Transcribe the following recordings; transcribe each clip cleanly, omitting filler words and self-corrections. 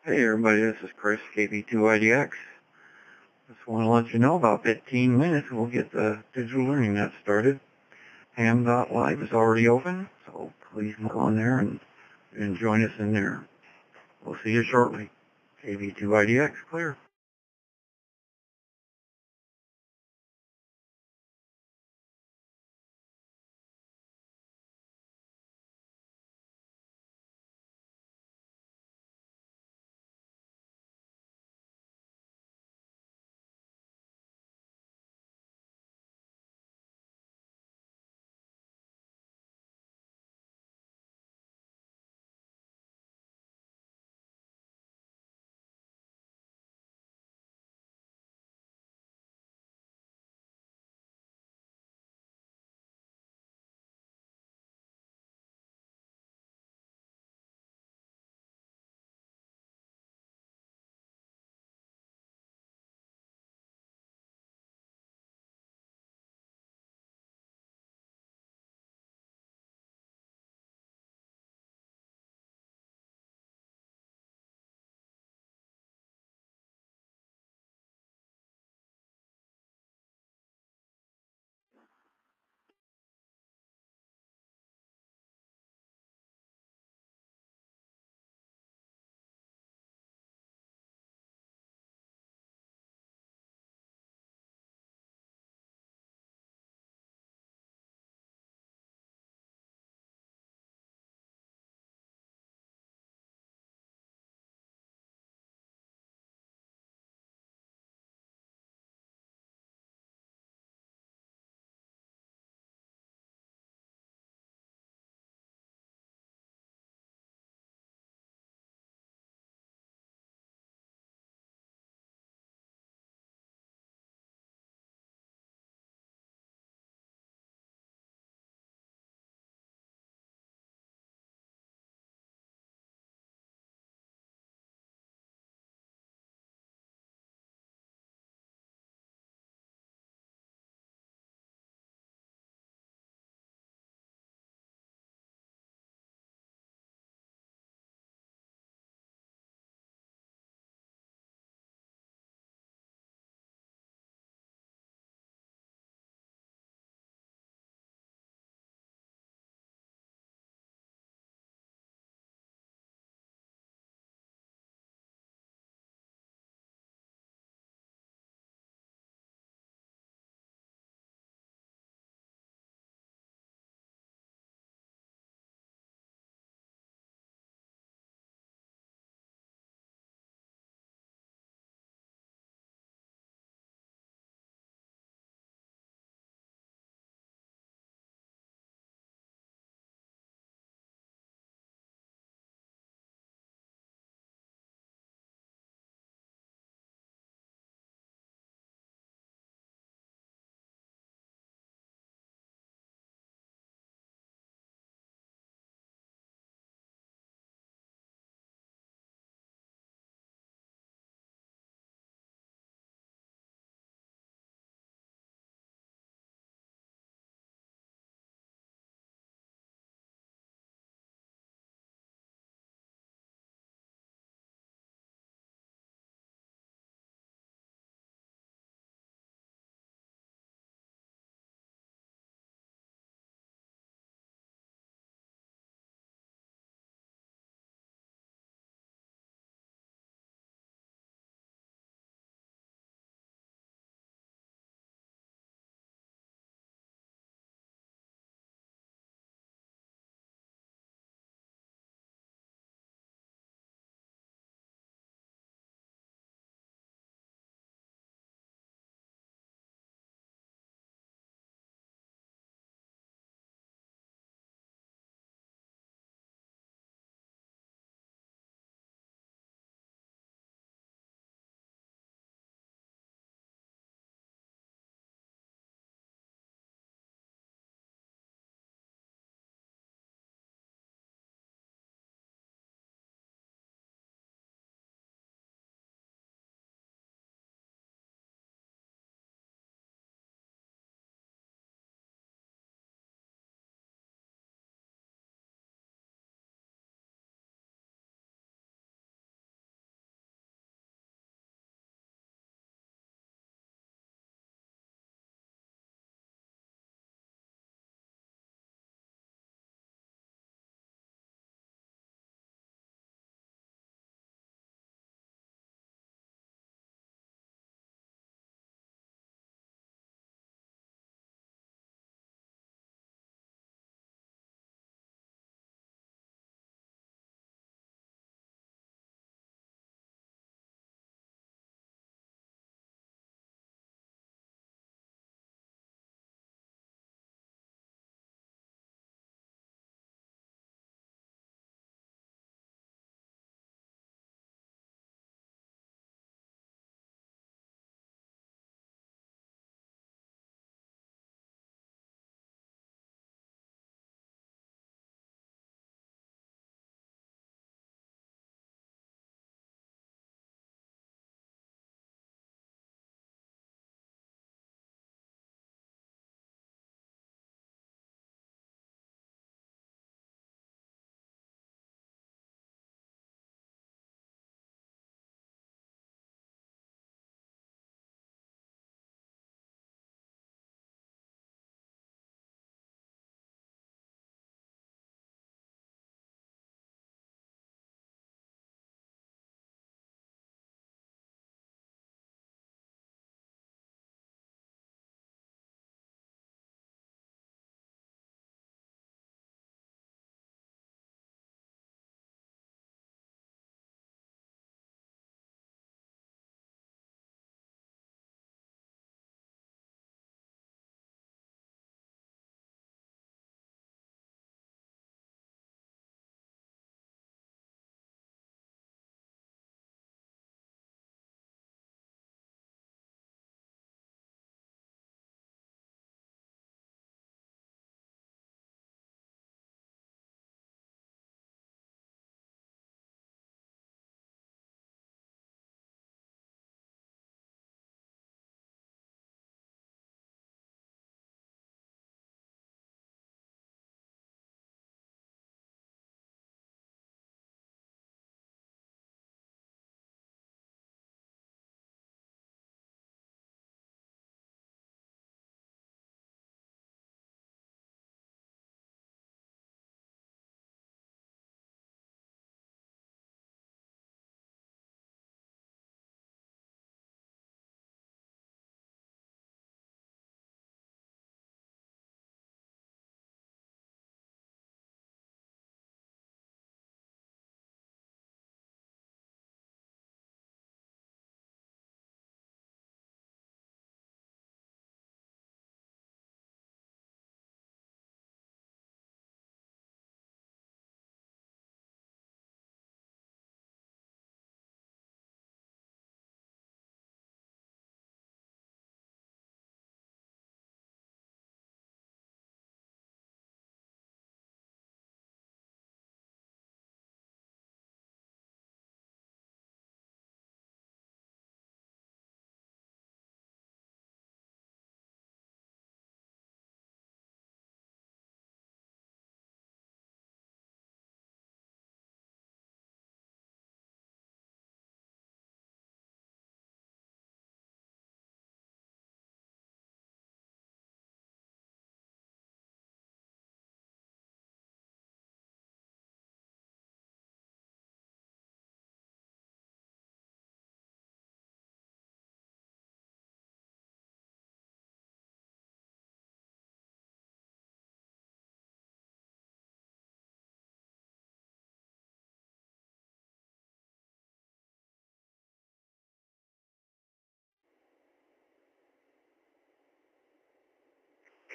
Hey everybody, this is Chris, KB2IDX. Just want to let you know about 15 minutes we'll get the digital learning net started. Ham.live is already open, so please go on there and join us in there. We'll see you shortly. KB2IDX clear.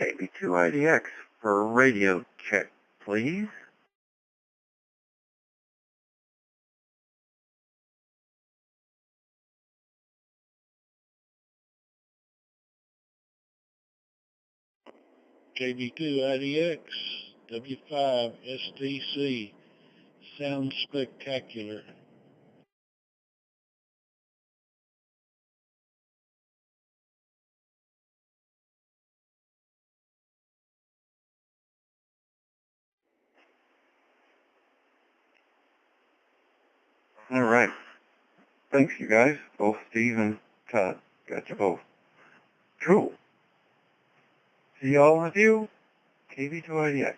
KB2IDX for radio check, please. KB2IDX, W5 STC, sounds spectacular. All right. Thanks, you guys. Both Steve and Todd. Got you both. Cool. See y'all in a few. KB2IDX.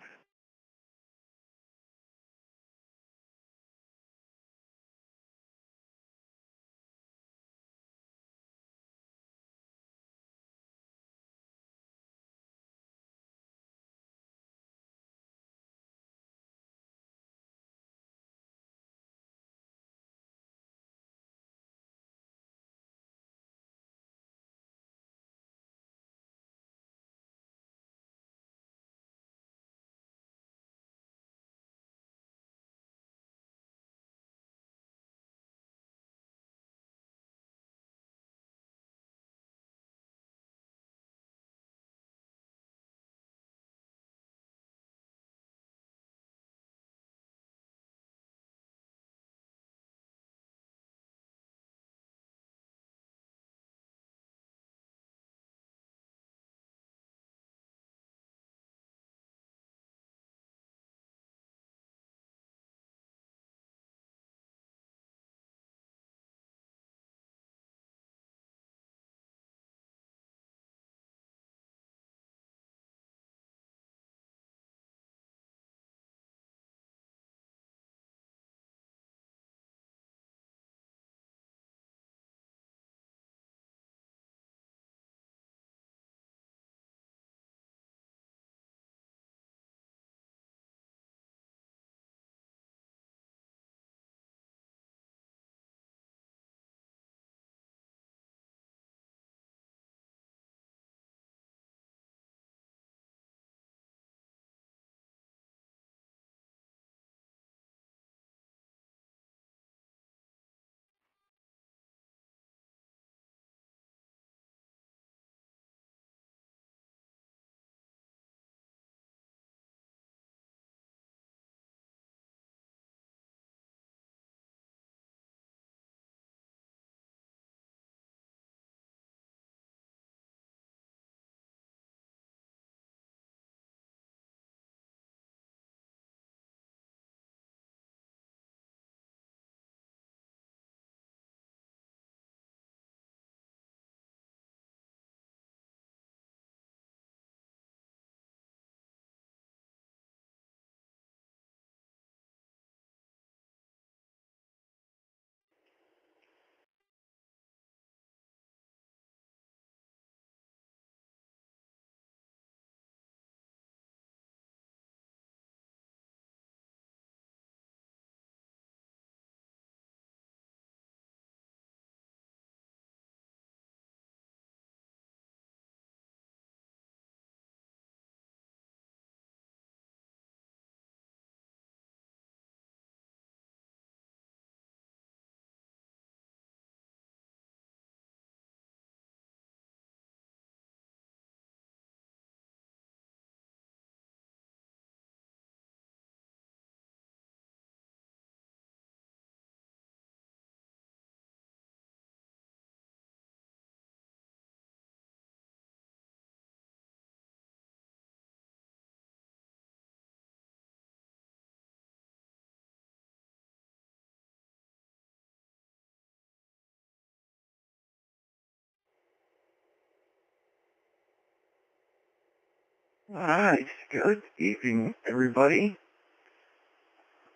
Alright, good evening, everybody,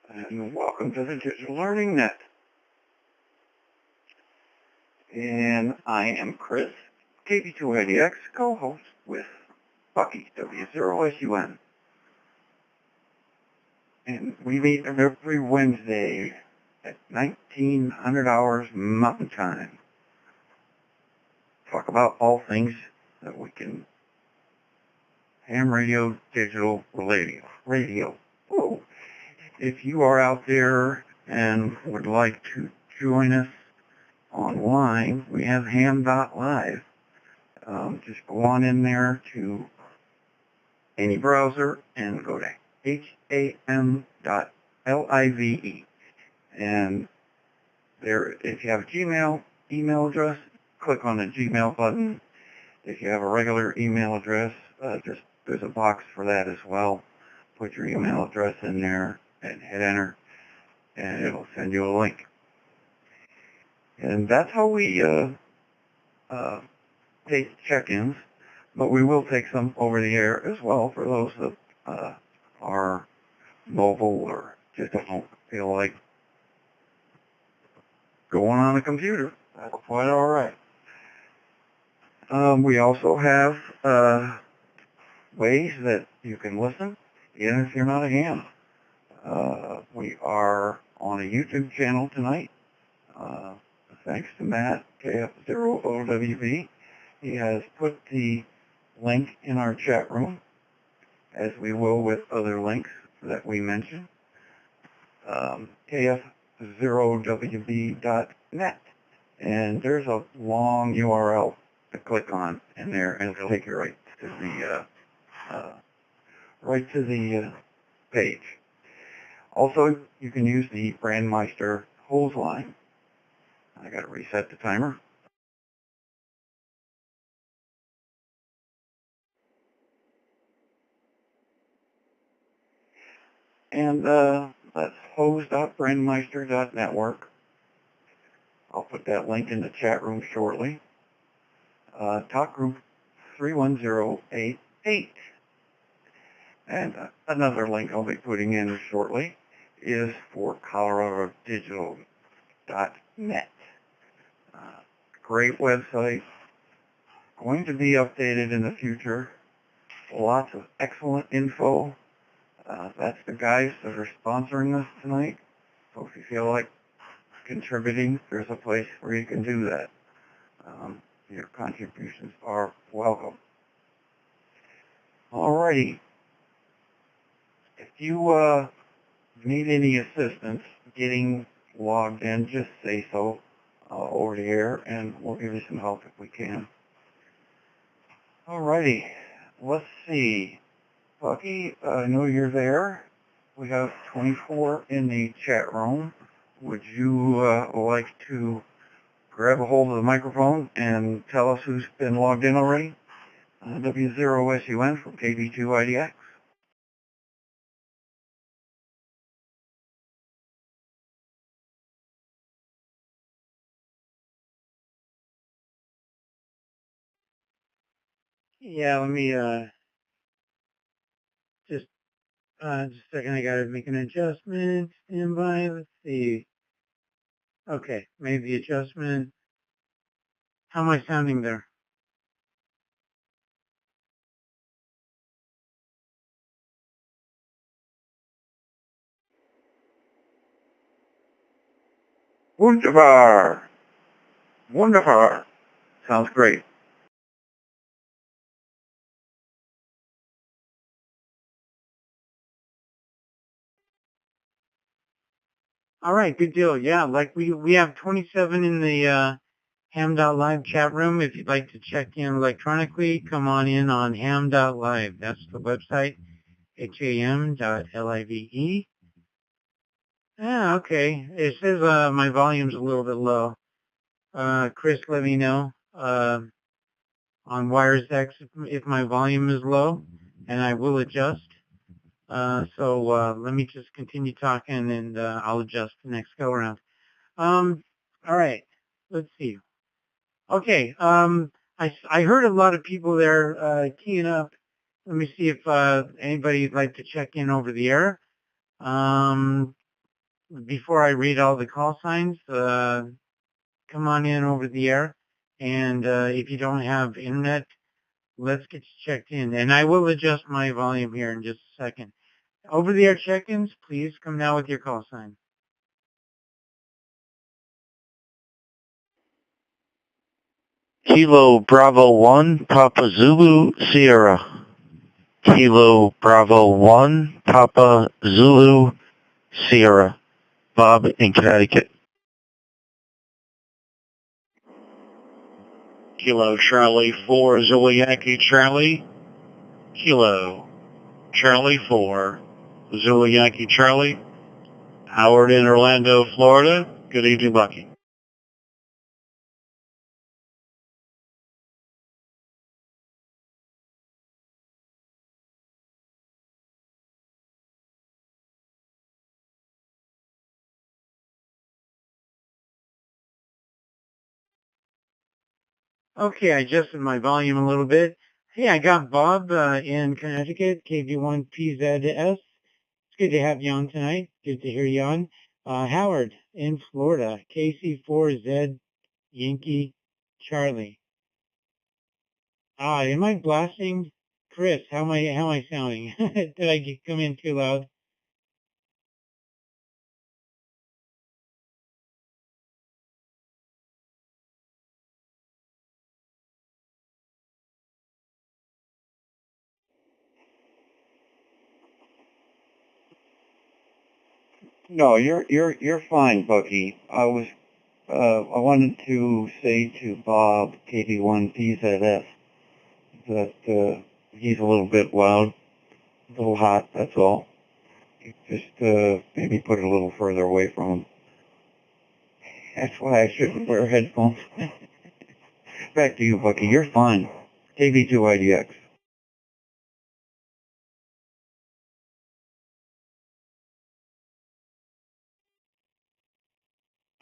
and welcome to the Digital Learning Net. And I am Chris, KB2IDX, co-host with Bucky, W0SUN. And we meet every Wednesday at 1900 hours Mountain Time. Talk about all things that we can Ham Radio Digital Radio. Whoa. If you are out there and would like to join us online, we have ham.live. Just go on in there to any browser and go to ham.live. And there, if you have a Gmail email address, click on the Gmail button. If you have a regular email address, there's a box for that as well. Put your email address in there and hit enter, and it'll send you a link. And that's how we take check-ins, but we will take some over the air as well for those that are mobile or just don't feel like going on a computer. That's quite all right. We also have ways that you can listen, even if you're not a ham. We are on a YouTube channel tonight. Thanks to Matt, KF0OWV. He has put the link in our chat room, as we will with other links that we mention. KF0WB.net. And there's a long URL to click on in there, and it'll take you right to the page. Also, you can use the Brandmeister hose line. I got to reset the timer. And that's hose.brandmeister.network. I'll put that link in the chat room shortly. Talk group 31088. And another link I'll be putting in shortly is for ColoradoDigital.net. Great website. Going to be updated in the future. Lots of excellent info. That's the guys that are sponsoring us tonight. So if you feel like contributing, there's a place where you can do that. Your contributions are welcome. Alrighty. If you need any assistance getting logged in, just say so over the air, and we'll give you some help if we can. Alrighty. Let's see. Bucky, I know you're there. We have 24 in the chat room. Would you like to grab a hold of the microphone and tell us who's been logged in already? W0SUN from KB2IDX. Yeah, let me just a second. I gotta make an adjustment. Stand by. Let's see. Okay, made the adjustment. How am I sounding there? Wunderbar. Wunderbar. Sounds great. All right, good deal. Yeah, like we have 27 in the ham.live chat room. If you'd like to check in electronically, come on in on ham.live. That's the website, ham.live. Yeah, okay. It says my volume's a little bit low. Chris, let me know on WiresX if my volume is low, and I will adjust. So let me just continue talking, and I'll adjust the next go around. All right. Let's see. Okay. I heard a lot of people there keying up. Let me see if anybody'd like to check in over the air. Before I read all the call signs, come on in over the air. And if you don't have internet, let's get you checked in. And I will adjust my volume here in just a second. Over the air check-ins, please come now with your call sign. Kilo Bravo 1, Papa Zulu Sierra. Kilo Bravo 1, Papa Zulu Sierra. Bob in Connecticut. Kilo Charlie 4, Zulu Yankee Charlie. Kilo Charlie 4, Zulu Yankee Charlie. Howard in Orlando, Florida. Good evening, Bucky. Okay, I adjusted my volume a little bit. Hey, I got Bob in Connecticut, KV1PZS. It's good to have you on tonight. Good to hear you on. Howard in Florida, KC4Z Yankee Charlie. Am I blasting? Chris, how am I sounding? Did I come in too loud? No, you're fine, Bucky. I wanted to say to Bob, KV1PZS, that he's a little bit loud, a little hot, that's all. Just maybe put it a little further away from him. That's why I shouldn't wear headphones. Back to you, Bucky. You're fine. KV2IDX.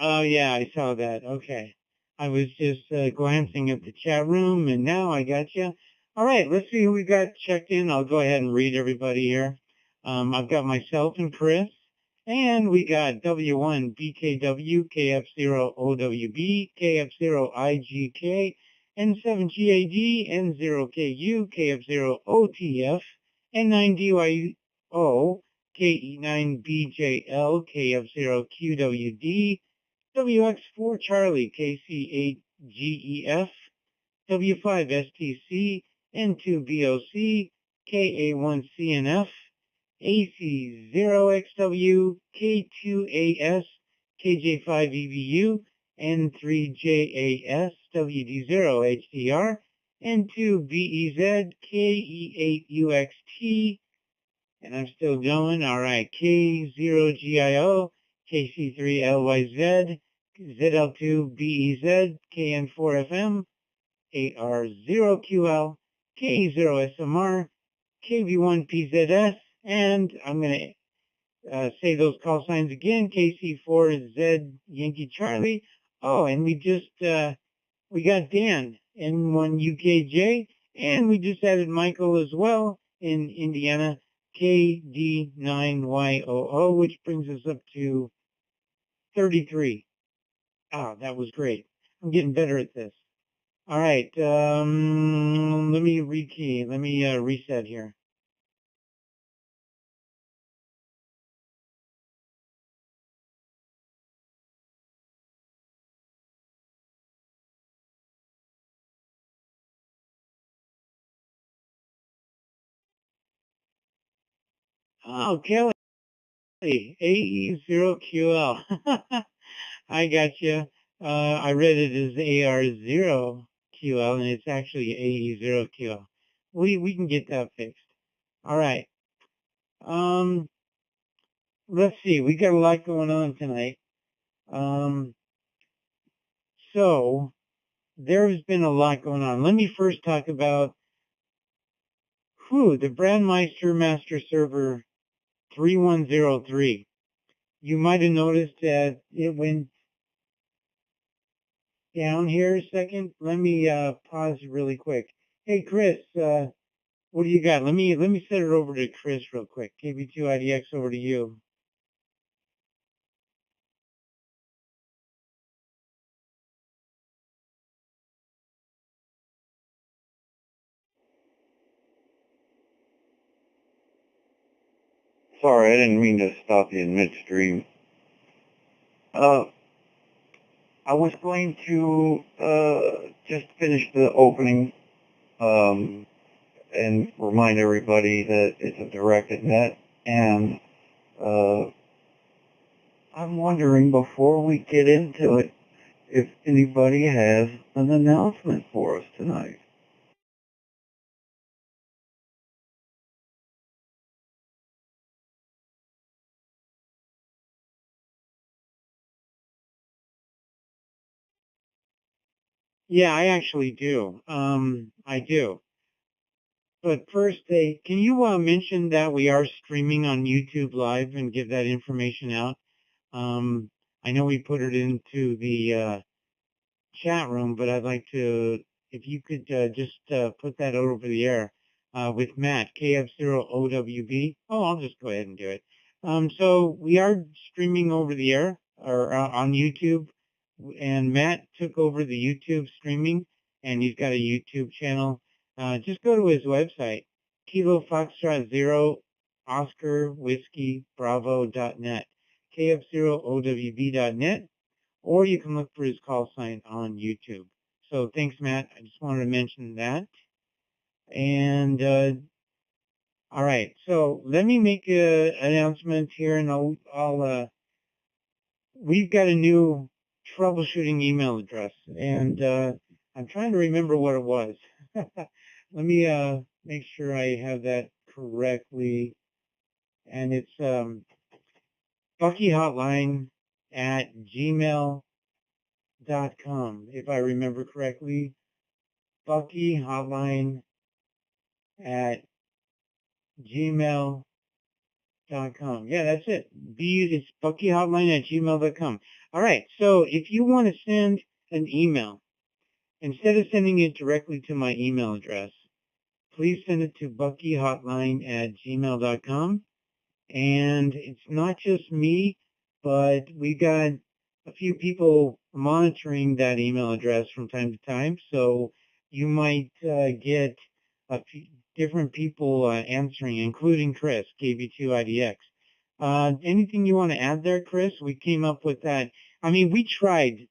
Oh, yeah, I saw that. Okay. I was just glancing at the chat room, and now I got you. All right, let's see who we got checked in. I'll go ahead and read everybody here. I've got myself and Chris, and we got W1BKW, KF0OWB, KF0IGK, N7GAD, N0KU, KF0OTF, N9DYO, KE9BJL, KF0QWD, WX4 Charlie, KC8GEF, W5STC, N2BOC, KA1CNF, AC0XW, K2AS, KJ5EBU, N3JAS, WD0HDR, N2BEZ, KE8UXT, and I'm still going. All right, K0GIO, KC3LYZ, ZL2BEZ, KN4FM, AR0QL, K0SMR, KV1PZS, and I'm going to say those call signs again, KC4Z Yankee Charlie. Oh, and we got Dan, N1UKJ, and we just added Michael as well in Indiana, KD9YOO, which brings us up to 33. Ah, that was great. I'm getting better at this. All right, let me rekey. Let me reset here. Oh, Kelly, AE0QL. I got you. I read it as AR0QL, and it's actually AE0QL. We can get that fixed. All right. Let's see. We got a lot going on tonight. So there's been a lot going on. Let me first talk about the Brandmeister Master Server 3103. You might have noticed that it went down here a second. Let me pause really quick. Hey Chris, what do you got? Let me set it over to Chris real quick. KB2IDX over to you. Sorry, I didn't mean to stop you in midstream. I was going to just finish the opening. and remind everybody that it's a directed net. And I'm wondering, before we get into it, if anybody has an announcement for us tonight. Yeah, I actually do. I do. But first, can you mention that we are streaming on YouTube Live and give that information out? Um, I know we put it into the chat room, but I'd like to, if you could just put that over the air with Matt, KF0OWB. Oh, I'll just go ahead and do it. So we are streaming over the air or on YouTube, and Matt took over the YouTube streaming, and he's got a YouTube channel. Just go to his website, Kilo Foxtrot 0 Oscar Whiskey Bravo.net, KF0OWB.net, or you can look for his call sign on YouTube. So thanks, Matt. I just wanted to mention that. And all right, so let me make an announcement here, and we've got a new troubleshooting email address, and I'm trying to remember what it was. Let me make sure I have that correctly, and it's BuckyHotline@gmail.com, if I remember correctly. BuckyHotline@gmail.com. Yeah, that's it. It's BuckyHotline@gmail.com. All right. So if you want to send an email, instead of sending it directly to my email address, please send it to BuckyHotline@gmail.com. And it's not just me, but we got a few people monitoring that email address from time to time. So you might get a few different people answering, including Chris, KB2IDX. Anything you want to add there, Chris? We came up with that. I mean, we tried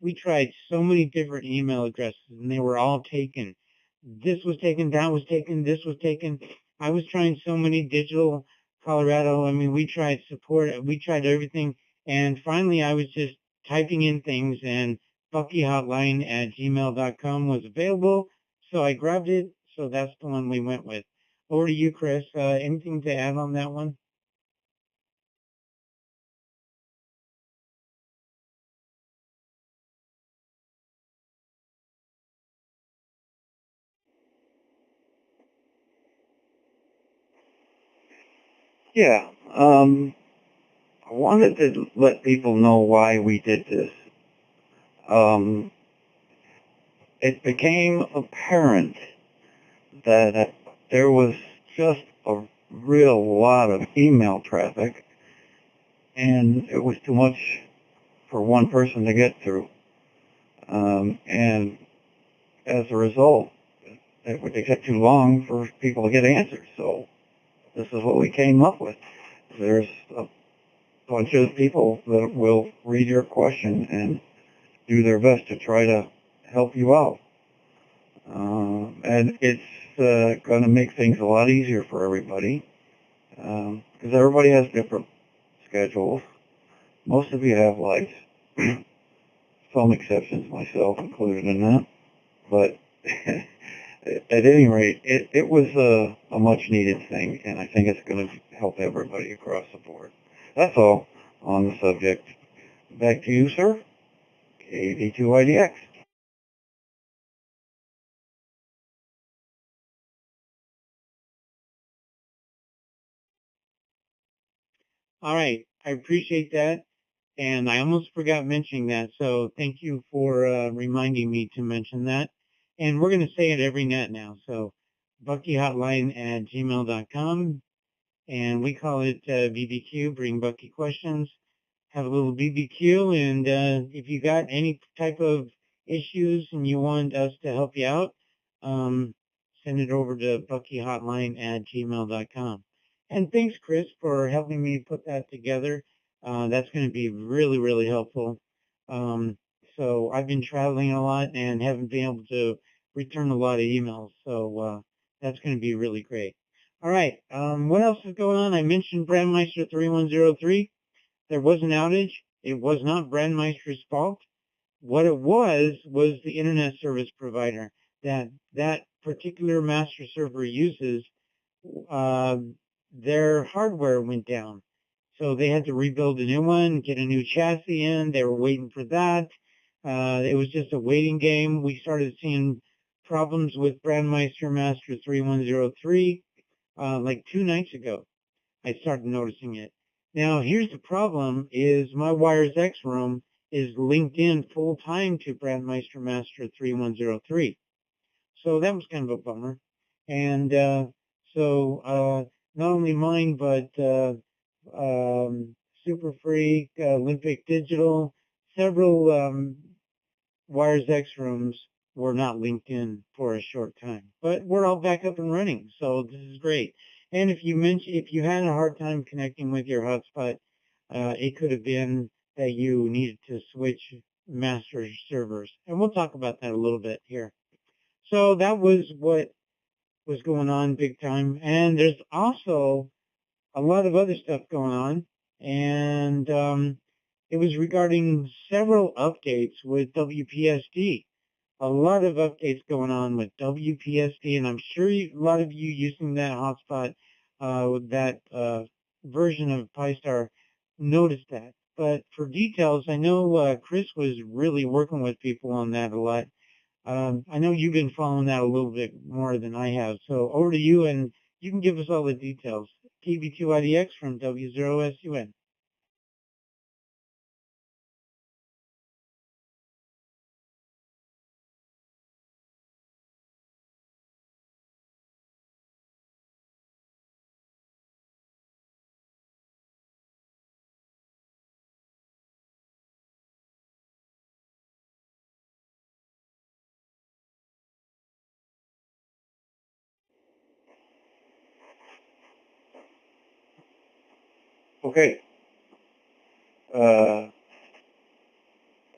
so many different email addresses, and they were all taken. This was taken, that was taken, this was taken. I was trying so many digital Colorado. I mean, we tried support, we tried everything, and finally I was just typing in things, and BuckyHotline@gmail.com was available, so I grabbed it, so that's the one we went with. Over to you, Chris. Anything to add on that one? Yeah, I wanted to let people know why we did this. It became apparent that there was just a real lot of email traffic, and it was too much for one person to get through. And as a result, it would take too long for people to get answers. So this is what we came up with. There's a bunch of people that will read your question and do their best to try to help you out. And it's going to make things a lot easier for everybody, because everybody has different schedules. Most of you have lives. Some exceptions, myself included in that. But at any rate, it was a much needed thing, and I think it's going to help everybody across the board. That's all on the subject. Back to you, sir. KD2IDX. All right, I appreciate that, and I almost forgot mentioning that, so thank you for reminding me to mention that. And we're going to say it every net now, so BuckyHotline@gmail.com, and we call it BBQ, Bring Bucky Questions. Have a little BBQ, and if you got any type of issues and you want us to help you out, send it over to BuckyHotline@gmail.com. And thanks, Chris, for helping me put that together. That's going to be really, really helpful. So I've been traveling a lot and haven't been able to return a lot of emails. So That's going to be really great. All right. What else is going on? I mentioned Brandmeister 3103. There was an outage. It was not Brandmeister's fault. What it was the internet service provider that particular master server uses. Their hardware went down. So they had to rebuild a new one, get a new chassis in. They were waiting for that. It was just a waiting game. We started seeing problems with Brandmeister Master 3103 like 2 nights ago. I started noticing it. Now, here's the problem is my Wires X room is linked in full time to Brandmeister Master 3103. So that was kind of a bummer. And not only mine, but Super Freak, Olympic Digital, several Wires X rooms were not linked in for a short time. But we're all back up and running, so this is great. And if you had a hard time connecting with your hotspot, it could have been that you needed to switch master servers. And we'll talk about that a little bit here. So that was what was going on big time. And there's also a lot of other stuff going on. And it was regarding several updates with WPSD. A lot of updates going on with WPSD, and I'm sure a lot of you using that hotspot, that version of Pi-Star noticed that. But for details, I know Chris was really working with people on that a lot. I know you've been following that a little bit more than I have. So over to you, and you can give us all the details. KB2IDX from W0SUN. Okay.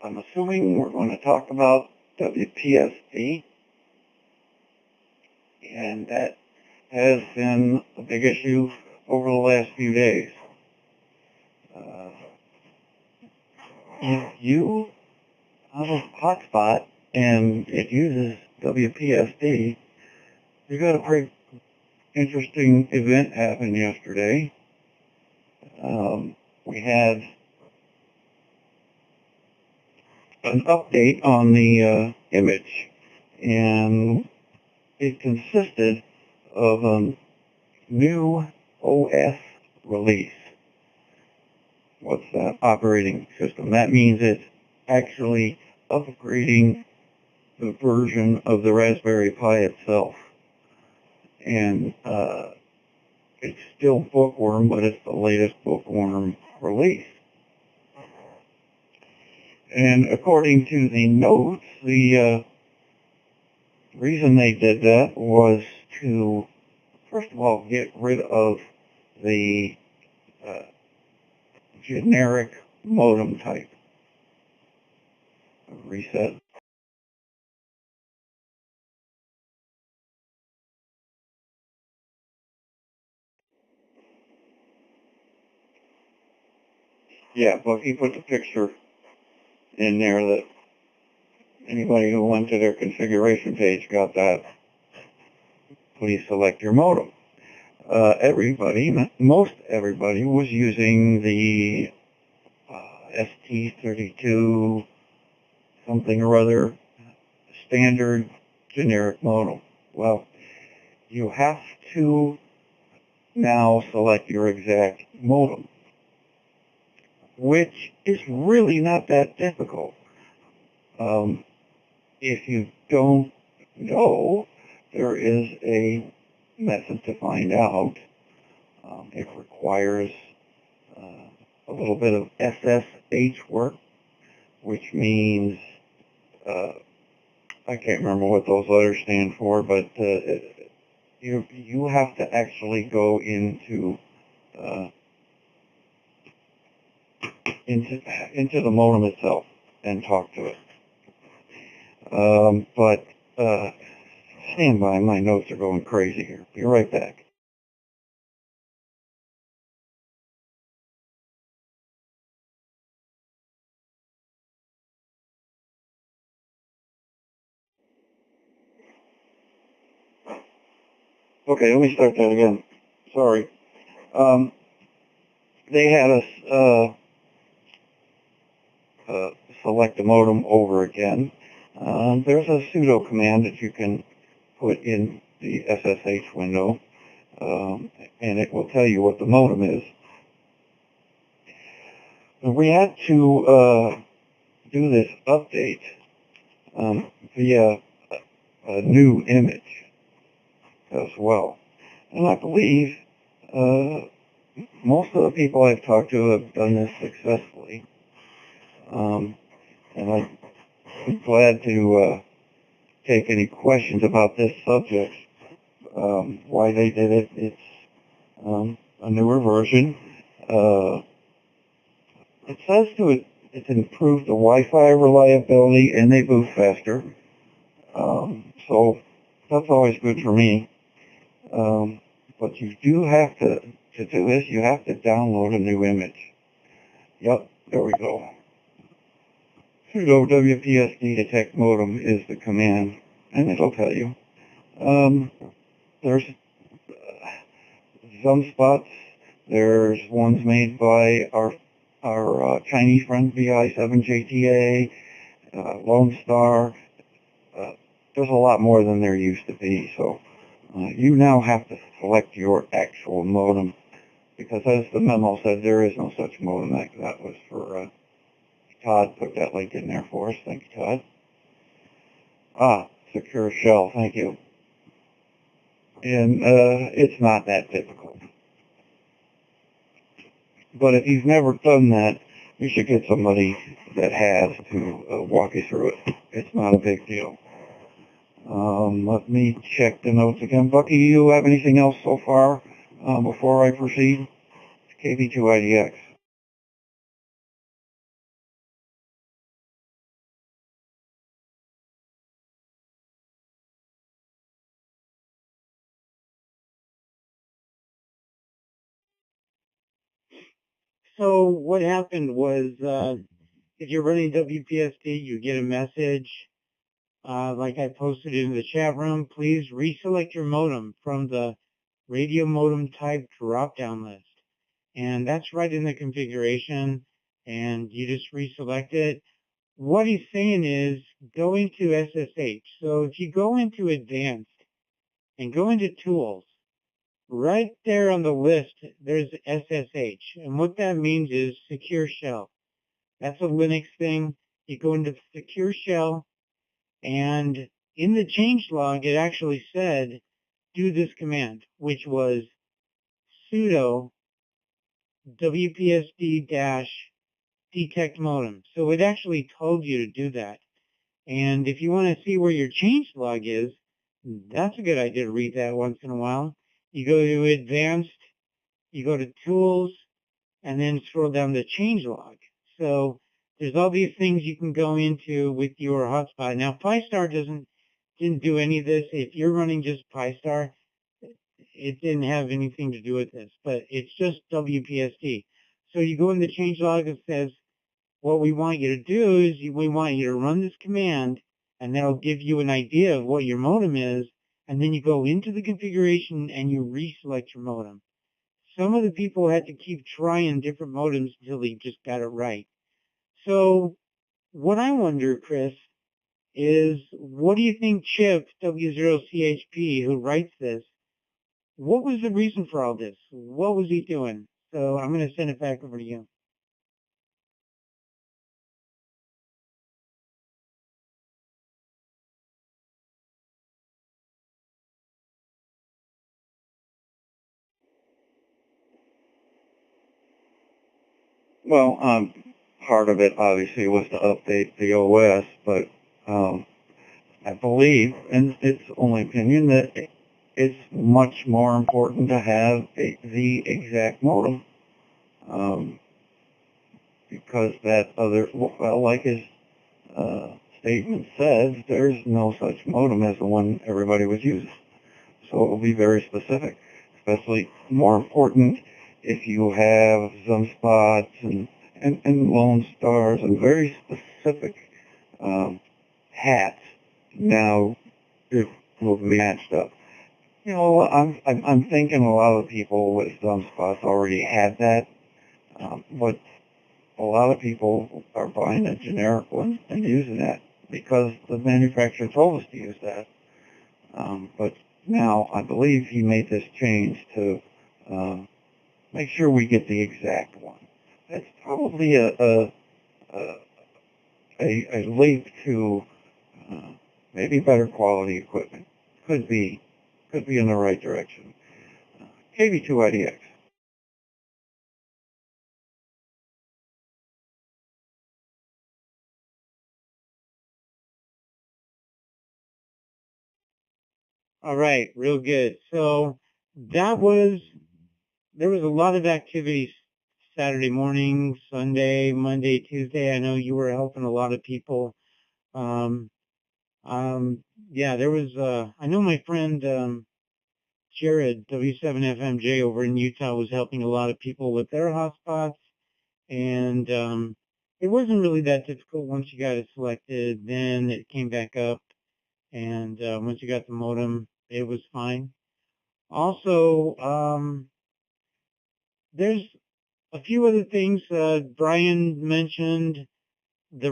I'm assuming we're going to talk about WPSD, and that has been a big issue over the last few days. If you have a hotspot and it uses WPSD, you got a pretty interesting event happen yesterday. We had an update on the image, and it consisted of a new OS release. What's that? Operating system. That means it's actually upgrading the version of the Raspberry Pi itself. And it's still Bookworm, but it's the latest Bookworm release. And according to the notes, the reason they did that was to, first of all, get rid of the generic modem type. Reset. Yeah, but he put the picture in there that anybody who went to their configuration page got that. Please select your modem. Most everybody was using the ST32 something or other standard generic modem. Well, you have to now select your exact modem, which is really not that difficult. If you don't know, there is a method to find out. It requires a little bit of SSH work, which means, I can't remember what those letters stand for, but you have to actually go into the modem itself and talk to it. Stand by, my notes are going crazy here. Be right back. Okay, let me start that again. Sorry. They had us select the modem over again. There's a sudo command that you can put in the SSH window, and it will tell you what the modem is. We had to do this update via a new image as well. And I believe most of the people I've talked to have done this successfully. And I'm glad to take any questions about this subject, why they did it. It's a newer version. It says it's improved the Wi-Fi reliability and they boot faster. So that's always good for me. But you do have to do this, you have to download a new image. Yep, there we go. Sudo WPSD detect modem is the command, and it'll tell you. There's some spots. There's ones made by our Chinese friends, VI7JTA, Lone Star. There's a lot more than there used to be, so you now have to select your actual modem, because as the memo said, there is no such modem. That was for Todd. Put that link in there for us. Thank you, Todd. Secure shell. Thank you. And it's not that difficult. But if you've never done that, you should get somebody that has to walk you through it. It's not a big deal. Let me check the notes again. Bucky, do you have anything else so far before I proceed? KB2IDX. So what happened was, if you're running WPSD, you get a message, like I posted in the chat room, please reselect your modem from the radio modem type drop-down list. And that's right in the configuration, and you just reselect it. What he's saying is go into SSH. So if you go into Advanced and go into Tools, right there on the list, there's SSH. And what that means is Secure Shell. That's a Linux thing. You go into Secure Shell, and in the changelog, it actually said, do this command, which was sudo wpsd-detect modem. So it actually told you to do that. And if you want to see where your changelog is, that's a good idea to read that once in a while. You go to Advanced, you go to Tools, and then scroll down to Changelog. So there's all these things you can go into with your hotspot. Now, Pi-Star didn't do any of this. If you're running just Pi-Star, it didn't have anything to do with this, but it's just WPSD. So you go in the changelog, it says, what we want you to do is we want you to run this command, and that'll give you an idea of what your modem is, and then you go into the configuration and you reselect your modem. Some of the people had to keep trying different modems until they just got it right. So what I wonder, Chris, is what do you think Chip, W0CHP, who writes this, what was the reason for all this? What was he doing? So I'm going to send it back over to you. Well, part of it obviously was to update the OS, but I believe, and it's only opinion, that it's much more important to have the exact modem, because that other, well, like his statement says there's no such modem as the one everybody was using. So it will be very specific, especially more important if you have some spots and Lone Stars and very specific hats. Now it will be matched up. You know, I'm thinking a lot of people with some spots already had that, but a lot of people are buying a generic one and using that because the manufacturer told us to use that. But now I believe he made this change to make sure we get the exact one. That's probably a link to maybe better quality equipment. Could be in the right direction. KV2IDX. All right, real good. So there was a lot of activities Saturday morning, Sunday, Monday, Tuesday. I know you were helping a lot of people. Yeah, there was, I know my friend, Jared, W7FMJ over in Utah, was helping a lot of people with their hotspots. And, it wasn't really that difficult once you got it selected. Then it came back up. And, once you got the modem, it was fine. Also, there's a few other things. Brian mentioned the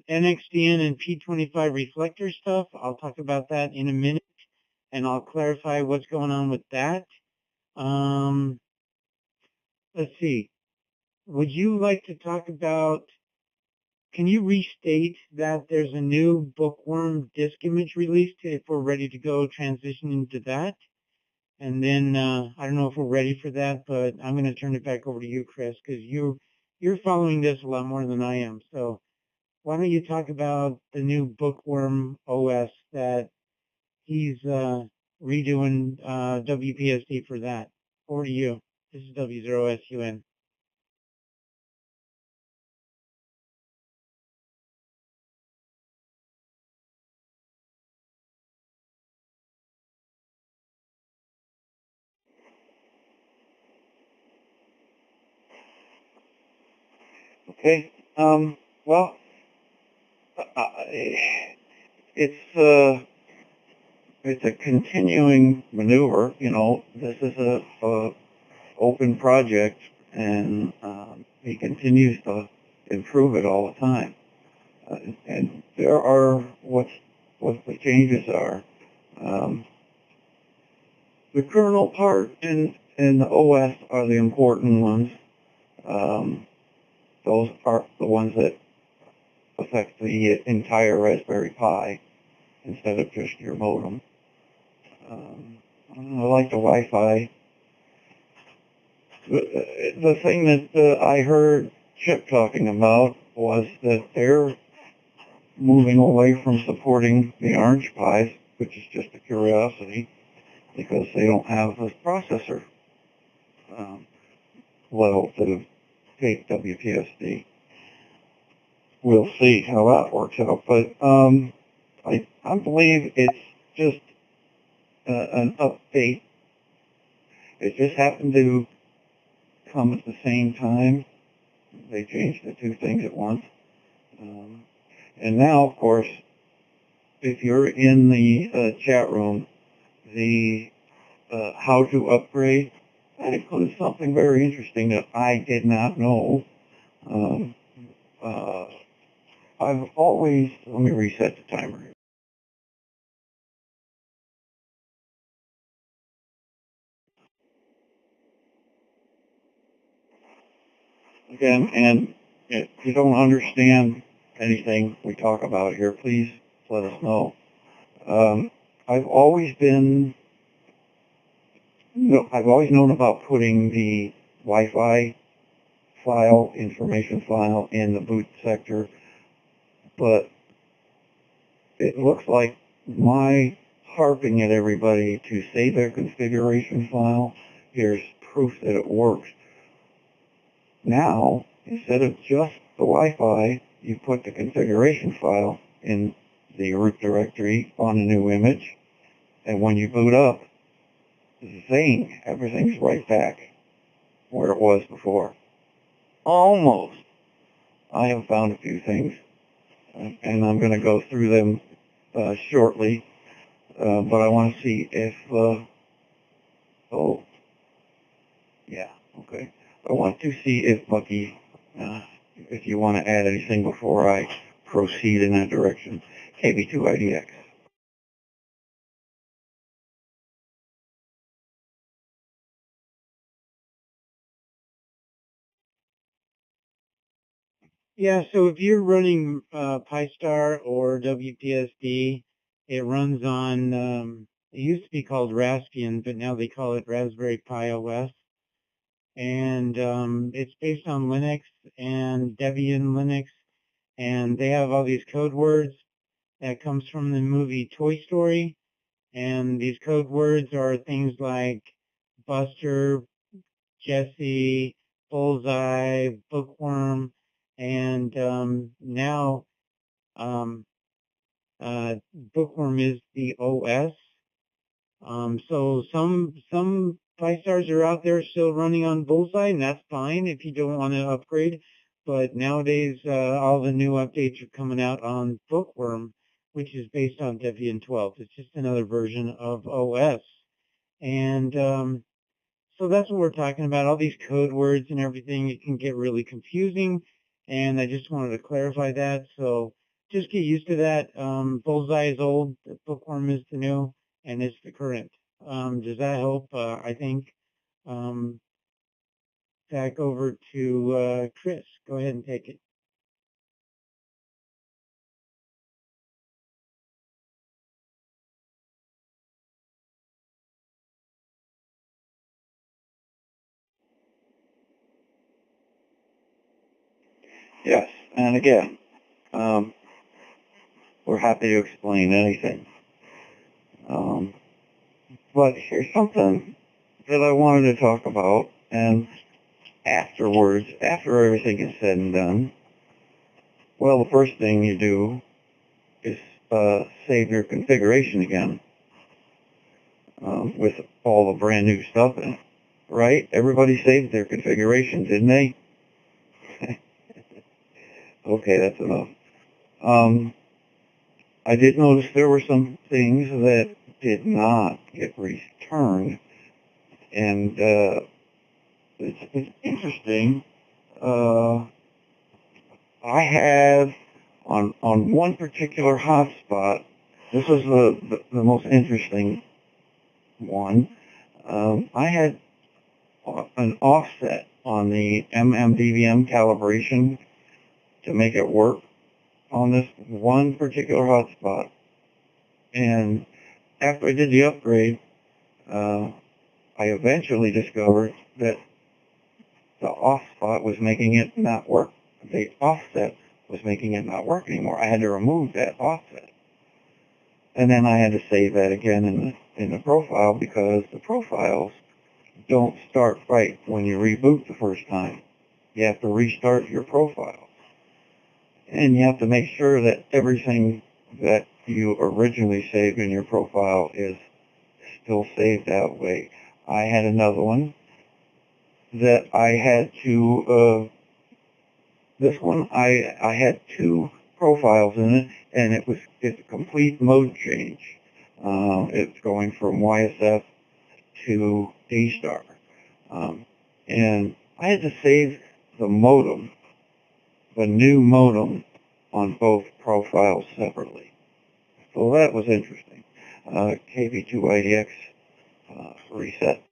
NXDN and P25 reflector stuff. I'll talk about that in a minute, and I'll clarify what's going on with that. Let's see. Would you like to talk about, can you restate that there's a new Bookworm disk image released if we're ready to go transition into that? And then, I don't know if we're ready for that, but I'm going to turn it back over to you, Chris, because you're following this a lot more than I am. So why don't you talk about the new Bookworm OS that he's redoing WPSD for that? Over to you. This is W0SUN. Okay. Well, it's a continuing maneuver. You know, this is a open project, and he continues to improve it all the time. And there are what the changes are. The kernel part and the OS are the important ones. Those are the ones that affect the entire Raspberry Pi instead of just your modem. I like the Wi-Fi. The thing that I heard Chip talking about was that they're moving away from supporting the Orange Pis, which is just a curiosity, because they don't have a processor level to take WPSD. We'll see how that works out, but I believe it's just an update. It just happened to come at the same time. They changed the two things at once. And now, of course, if you're in the chat room, the how to upgrade, that includes something very interesting that I did not know. I've always, let me reset the timer. Again, and if you don't understand anything we talk about here, please let us know. I've always known about putting the Wi-Fi file, information file in the boot sector, but it looks like my harping at everybody to save their configuration file, here's proof that it works. Now, instead of just the Wi-Fi, you put the configuration file in the root directory on a new image. And when you boot up, zing, everything's right back where it was before. Almost. I have found a few things, and I'm going to go through them shortly, but I want to see if, oh, yeah, okay. I want to see if Bucky, if you want to add anything before I proceed in that direction. KB2IDX. Yeah, so if you're running Pi-Star or WPSD, it runs on, it used to be called Raspbian, but now they call it Raspberry Pi OS. And it's based on Linux and Debian Linux, and they have all these code words that comes from the movie Toy Story. And these code words are things like Buster, Jesse, Bullseye, Bookworm, and now Bookworm is the OS. So some Pi-Stars are out there still running on Bullseye, and that's fine if you don't want to upgrade. But nowadays, all the new updates are coming out on Bookworm, which is based on Debian 12. It's just another version of OS. And so that's what we're talking about. All these code words and everything, it can get really confusing. And I just wanted to clarify that. So just get used to that. Bullseye is old, Bookworm is the new, and it's the current. Does that help? I think. Um, Back over to Chris. Go ahead and take it. Yes, and again, we're happy to explain anything. But here's something that I wanted to talk about, and afterwards, after everything is said and done, well, the first thing you do is save your configuration again with all the brand new stuff in it, right? Everybody saved their configuration, didn't they? Okay, that's enough. I did notice there were some things that did not get returned, and it's interesting. I have on one particular hotspot. This is the most interesting one. I had an offset on the MMDVM calibration to make it work on this one particular hotspot. And after I did the upgrade, I eventually discovered that the offset was making it not work. The offset was making it not work anymore. I had to remove that offset. And then I had to save that again in the profile because the profiles don't start right when you reboot the first time. You have to restart your profile. And you have to make sure that everything that you originally saved in your profile is still saved that way. I had another one that I had to, this one I had two profiles in it, and it's a complete mode change. It's going from YSF to D-Star. And I had to save the modem, the new modem, on both profiles separately. So that was interesting. KB2IDX reset.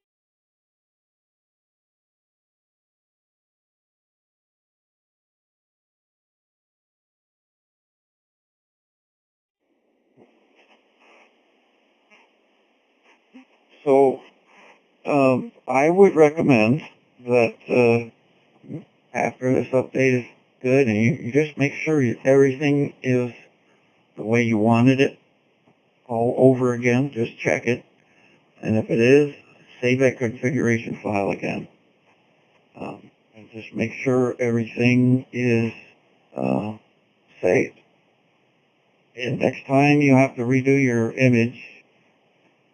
So I would recommend that after this update is good, and you just make sure everything is the way you wanted it all over again. Just check it. And if it is, save that configuration file again. And just make sure everything is saved. And next time you have to redo your image,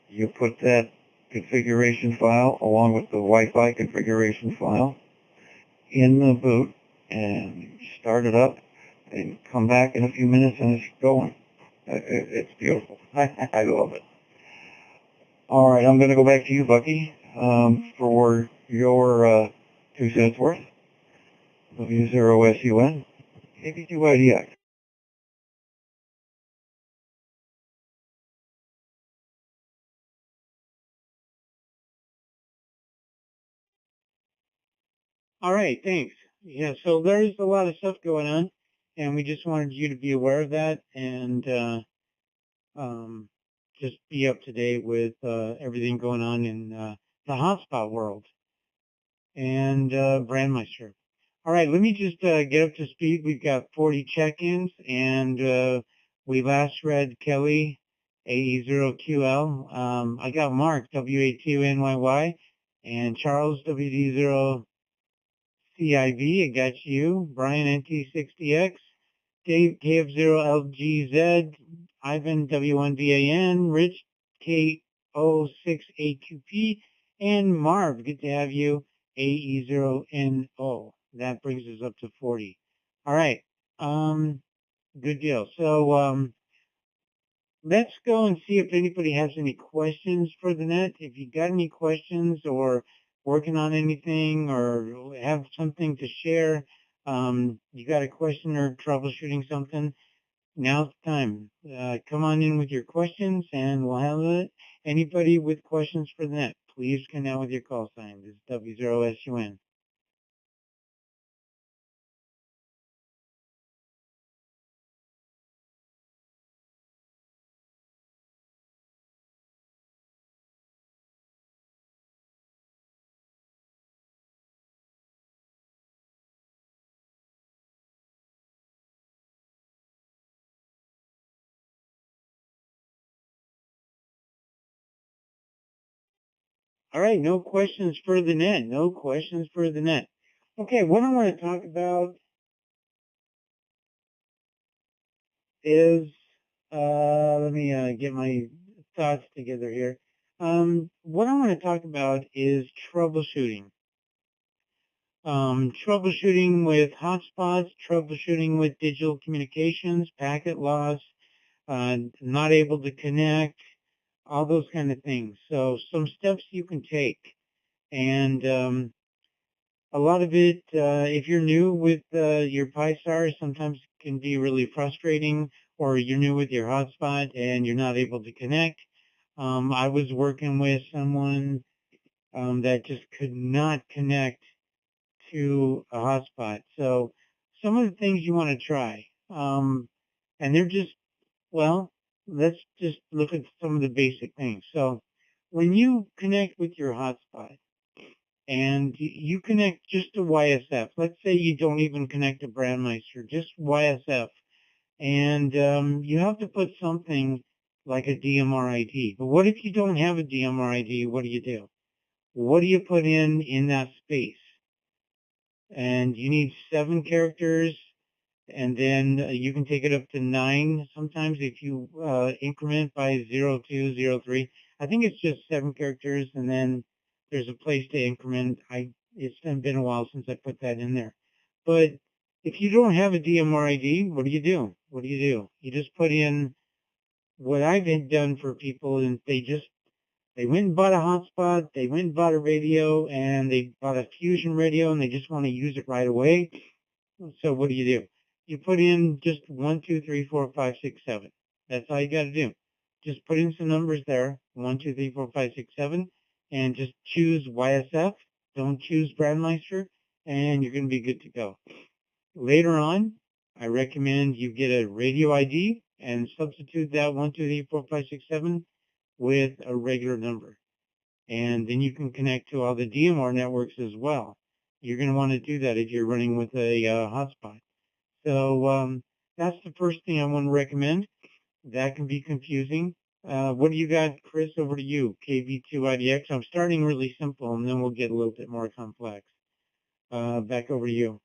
you put that configuration file along with the Wi-Fi configuration file in the boot and start it up and come back in a few minutes and it's going. It's beautiful. I love it. All right, I'm going to go back to you, Bucky, for your 2 cents worth of U0SUN KB2IDX. All right, thanks. Yeah, so there's a lot of stuff going on, and we just wanted you to be aware of that and just be up to date with everything going on in the hotspot world and Brandmeister. All right, let me just get up to speed. We've got 40 check-ins, and we last read Kelly, AE0QL. I got Mark, WA2NYY, and Charles, WD0CIV. I got you. Brian, NT60X. Dave, KF0LGZ. Ivan, W1VAN. Rich, K06AQP. And Marv, good to have you. AE0NO. That brings us up to 40. All right. Good deal. So, let's go and see if anybody has any questions for the net. If you got any questions or working on anything or have something to share, you got a question or troubleshooting something, now's the time. Come on in with your questions and we'll handle it. Anybody with questions for the net, please connect with your call sign. This is W0SUN. All right, no questions for the net. No questions for the net. Okay, what I want to talk about is, let me get my thoughts together here. What I want to talk about is troubleshooting. Troubleshooting with hotspots, troubleshooting with digital communications, packet loss, not able to connect, all those kind of things. So some steps you can take. And a lot of it, if you're new with your Pi-Star, sometimes can be really frustrating, or you're new with your hotspot and you're not able to connect. I was working with someone that just could not connect to a hotspot. So some of the things you want to try, and they're just, well, let's just look at some of the basic things. So when you connect with your hotspot, and you connect just to YSF. Let's say you don't even connect to Brandmeister, just YSF. And you have to put something like a DMR ID. But what if you don't have a DMR ID? What do? What do you put in that space? And you need 7 characters, and then you can take it up to 9 sometimes if you increment by 0, 2, 0, 3. I think it's just 7 characters, and then there's a place to increment. It's been a while since I put that in there. But if you don't have a DMR ID, what do? What do? You just put in what I've done for people, and they went and bought a hotspot, they went and bought a radio, and they bought a Fusion radio, and they just want to use it right away. So what do? You put in just 1, 2, 3, 4, 5, 6, 7. That's all you got to do. Just put in some numbers there, 1, 2, 3, 4, 5, 6, 7, and just choose YSF. Don't choose Brandmeister, and you're going to be good to go. Later on, I recommend you get a radio ID and substitute that 1, 2, 3, 4, 5, 6, 7 with a regular number. And then you can connect to all the DMR networks as well. You're going to want to do that if you're running with a hotspot. So that's the first thing I want to recommend. That can be confusing. What do you got, Chris? Over to you, KV2IDX. I'm starting really simple, and then we'll get a little bit more complex. Back over to you.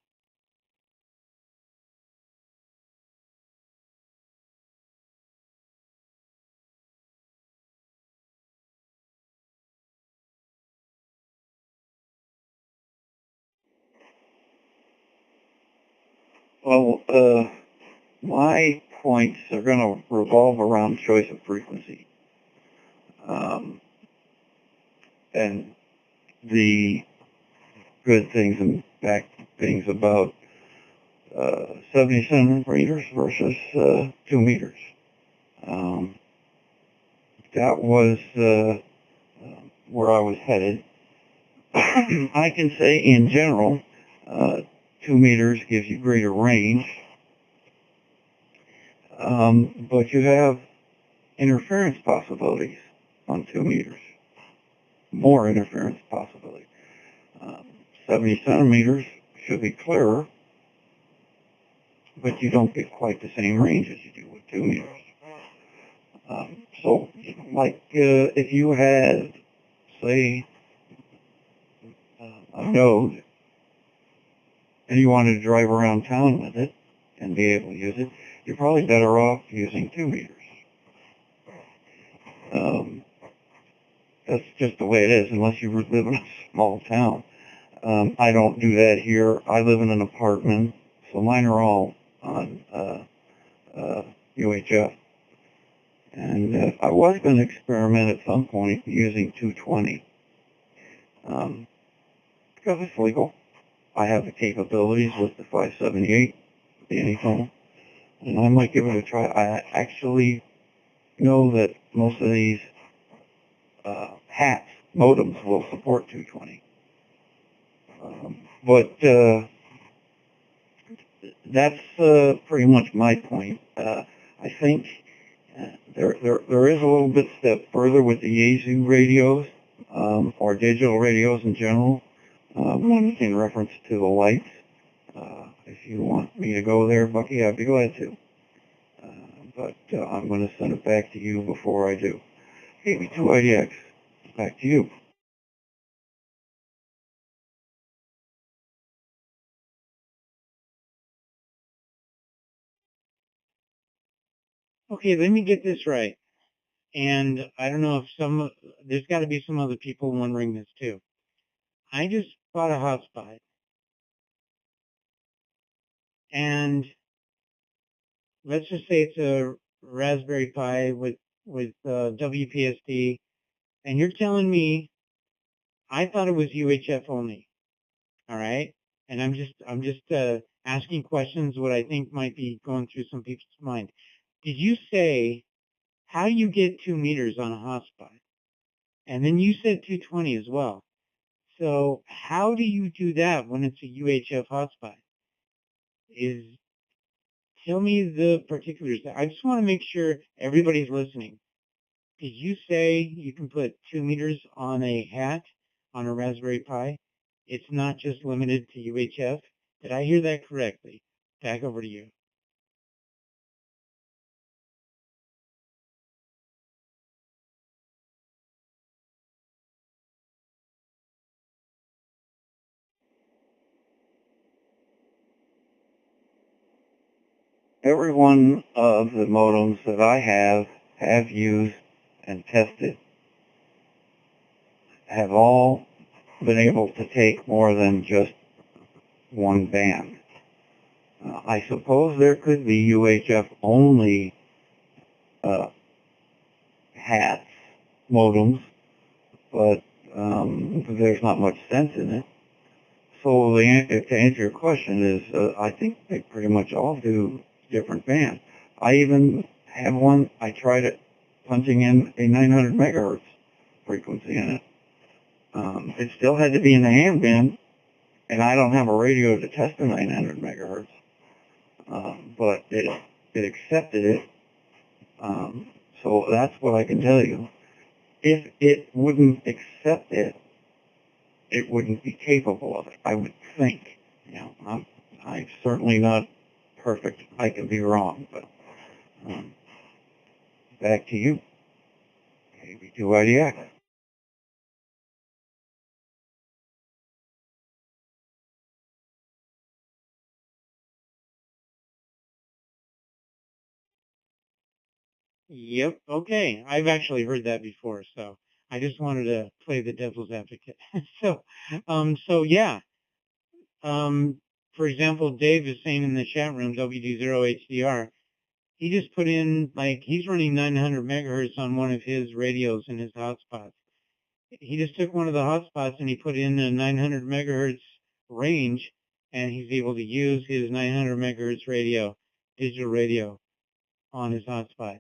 Well, my points are going to revolve around choice of frequency. And the good things and bad things about 70 centimeters versus 2 meters. That was where I was headed. I can say in general, 2 meters gives you greater range, but you have interference possibilities on 2 meters. More interference possibilities. 70 centimeters should be clearer, but you don't get quite the same range as you do with 2 meters. So, like, if you had, say, a node, and you wanted to drive around town with it and be able to use it, you're probably better off using 2 meters. That's just the way it is, unless you live in a small town. I don't do that here. I live in an apartment, so mine are all on UHF. And I was going to experiment at some point using 220 because it's legal. I have the capabilities with the 578, the Anyphone, and I might give it a try. I actually know that most of these HATs, modems, will support 220. But that's pretty much my point. I think there is a little bit step further with the Yaesu radios, or digital radios in general, in reference to the lights. If you want me to go there, Bucky, I'd be glad to. But I'm going to send it back to you before I do. KB2IDX, back to you. Okay, let me get this right. And I don't know if there's got to be some other people wondering this too. I just bought a hotspot. And let's just say it's a Raspberry Pi with WPSD. And you're telling me I thought it was UHF only. All right. And I'm just asking questions what I think might be going through some people's mind. Did you say, how do you get 2 meters on a hotspot? And then you said 220 as well. So how do you do that when it's a UHF hotspot? Tell me the particulars. I just want to make sure everybody's listening. Did you say you can put 2 meters on a hat on a Raspberry Pi? It's not just limited to UHF? Did I hear that correctly? Back over to you. Every one of the modems that I have used and tested have all been able to take more than just one band. I suppose there could be UHF only hats, modems, but there's not much sense in it. So to answer your question is, I think they pretty much all do different bands. I even have one, I tried it punching in a 900 megahertz frequency in it. It still had to be in the hand band, and I don't have a radio to test the 900 megahertz. But it accepted it. So that's what I can tell you. If it wouldn't accept it, it wouldn't be capable of it, I would think. You know, I'm certainly not perfect. I could be wrong, but back to you. KB2IDX. Yep. Okay. I've actually heard that before, so I just wanted to play the devil's advocate. So yeah. for example, Dave is saying in the chat room, WD0HDR, he just put in, like, he's running 900 megahertz on one of his radios in his hotspots. He just took one of the hotspots and he put in a 900 megahertz range, and he's able to use his 900 megahertz radio, digital radio, on his hotspot.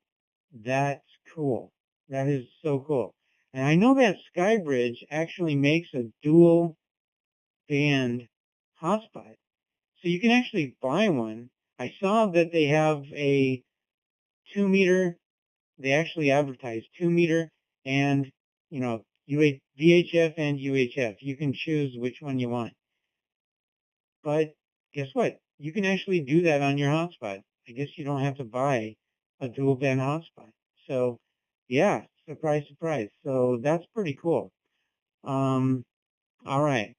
That's cool. That is so cool. And I know that Skybridge actually makes a dual band hotspot. So you can actually buy one. I saw that they have a 2 meter, they actually advertise 2 meter and, you know, VHF and UHF. You can choose which one you want. But guess what? You can actually do that on your hotspot. I guess you don't have to buy a dual band hotspot. So yeah, surprise, surprise. So that's pretty cool. All right.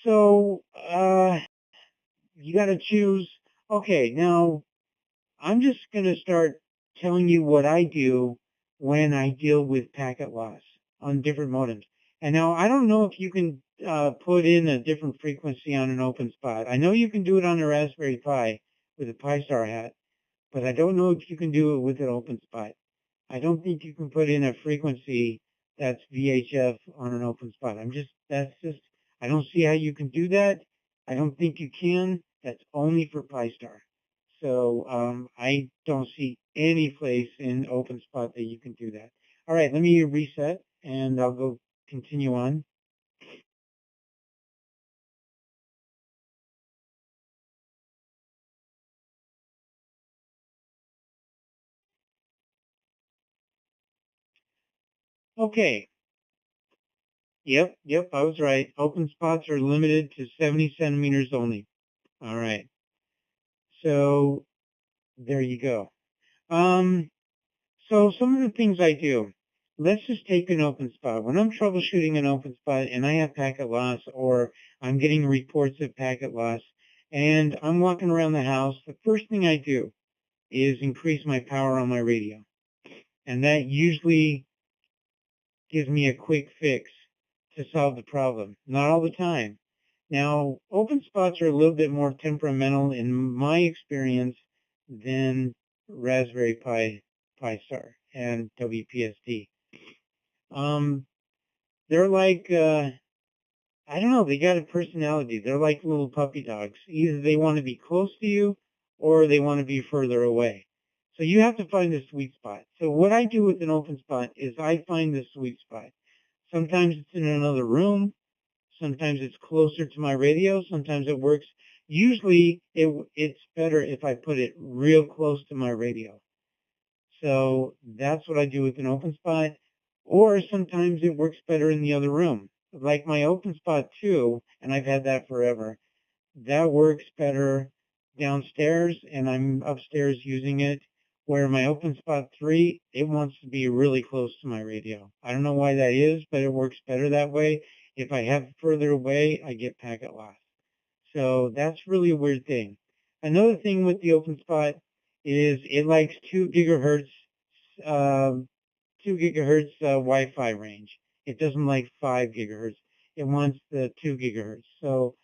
So, you got to choose. Okay, now I'm just going to start telling you what I do when I deal with packet loss on different modems. And now I don't know if you can put in a different frequency on an open spot. I know you can do it on a Raspberry Pi with a Pi-Star hat, but I don't know if you can do it with an open spot. I don't think you can put in a frequency that's VHF on an open spot. I don't see how you can do that. I don't think you can. That's only for Pi-Star. So I don't see any place in OpenSpot that you can do that. All right, let me reset and I'll go continue on. Okay. Yep, I was right. Open spots are limited to 70 centimeters only. All right. So there you go. So some of the things I do, let's just take an open spot. When I'm troubleshooting an open spot and I have packet loss or I'm getting reports of packet loss and I'm walking around the house, the first thing I do is increase my power on my radio. And that usually gives me a quick fix to solve the problem. Not all the time. Now, open spots are a little bit more temperamental in my experience than Raspberry Pi-Star and WPSD. They're like, I don't know, they got a personality. They're like little puppy dogs. Either they want to be close to you or they want to be further away. So you have to find the sweet spot. So what I do with an open spot is I find the sweet spot. Sometimes it's in another room. Sometimes it's closer to my radio. Sometimes it works. Usually it's better if I put it real close to my radio. So that's what I do with an open spot. Or sometimes it works better in the other room. Like my open spot 2, and I've had that forever, that works better downstairs and I'm upstairs using it. Where my open spot 3, it wants to be really close to my radio. I don't know why that is, but it works better that way. If I have it further away, I get packet loss. So that's really a weird thing. Another thing with the open spot is it likes 2 gigahertz 2 gigahertz Wi-Fi range. It doesn't like 5 gigahertz. It wants the 2 gigahertz. So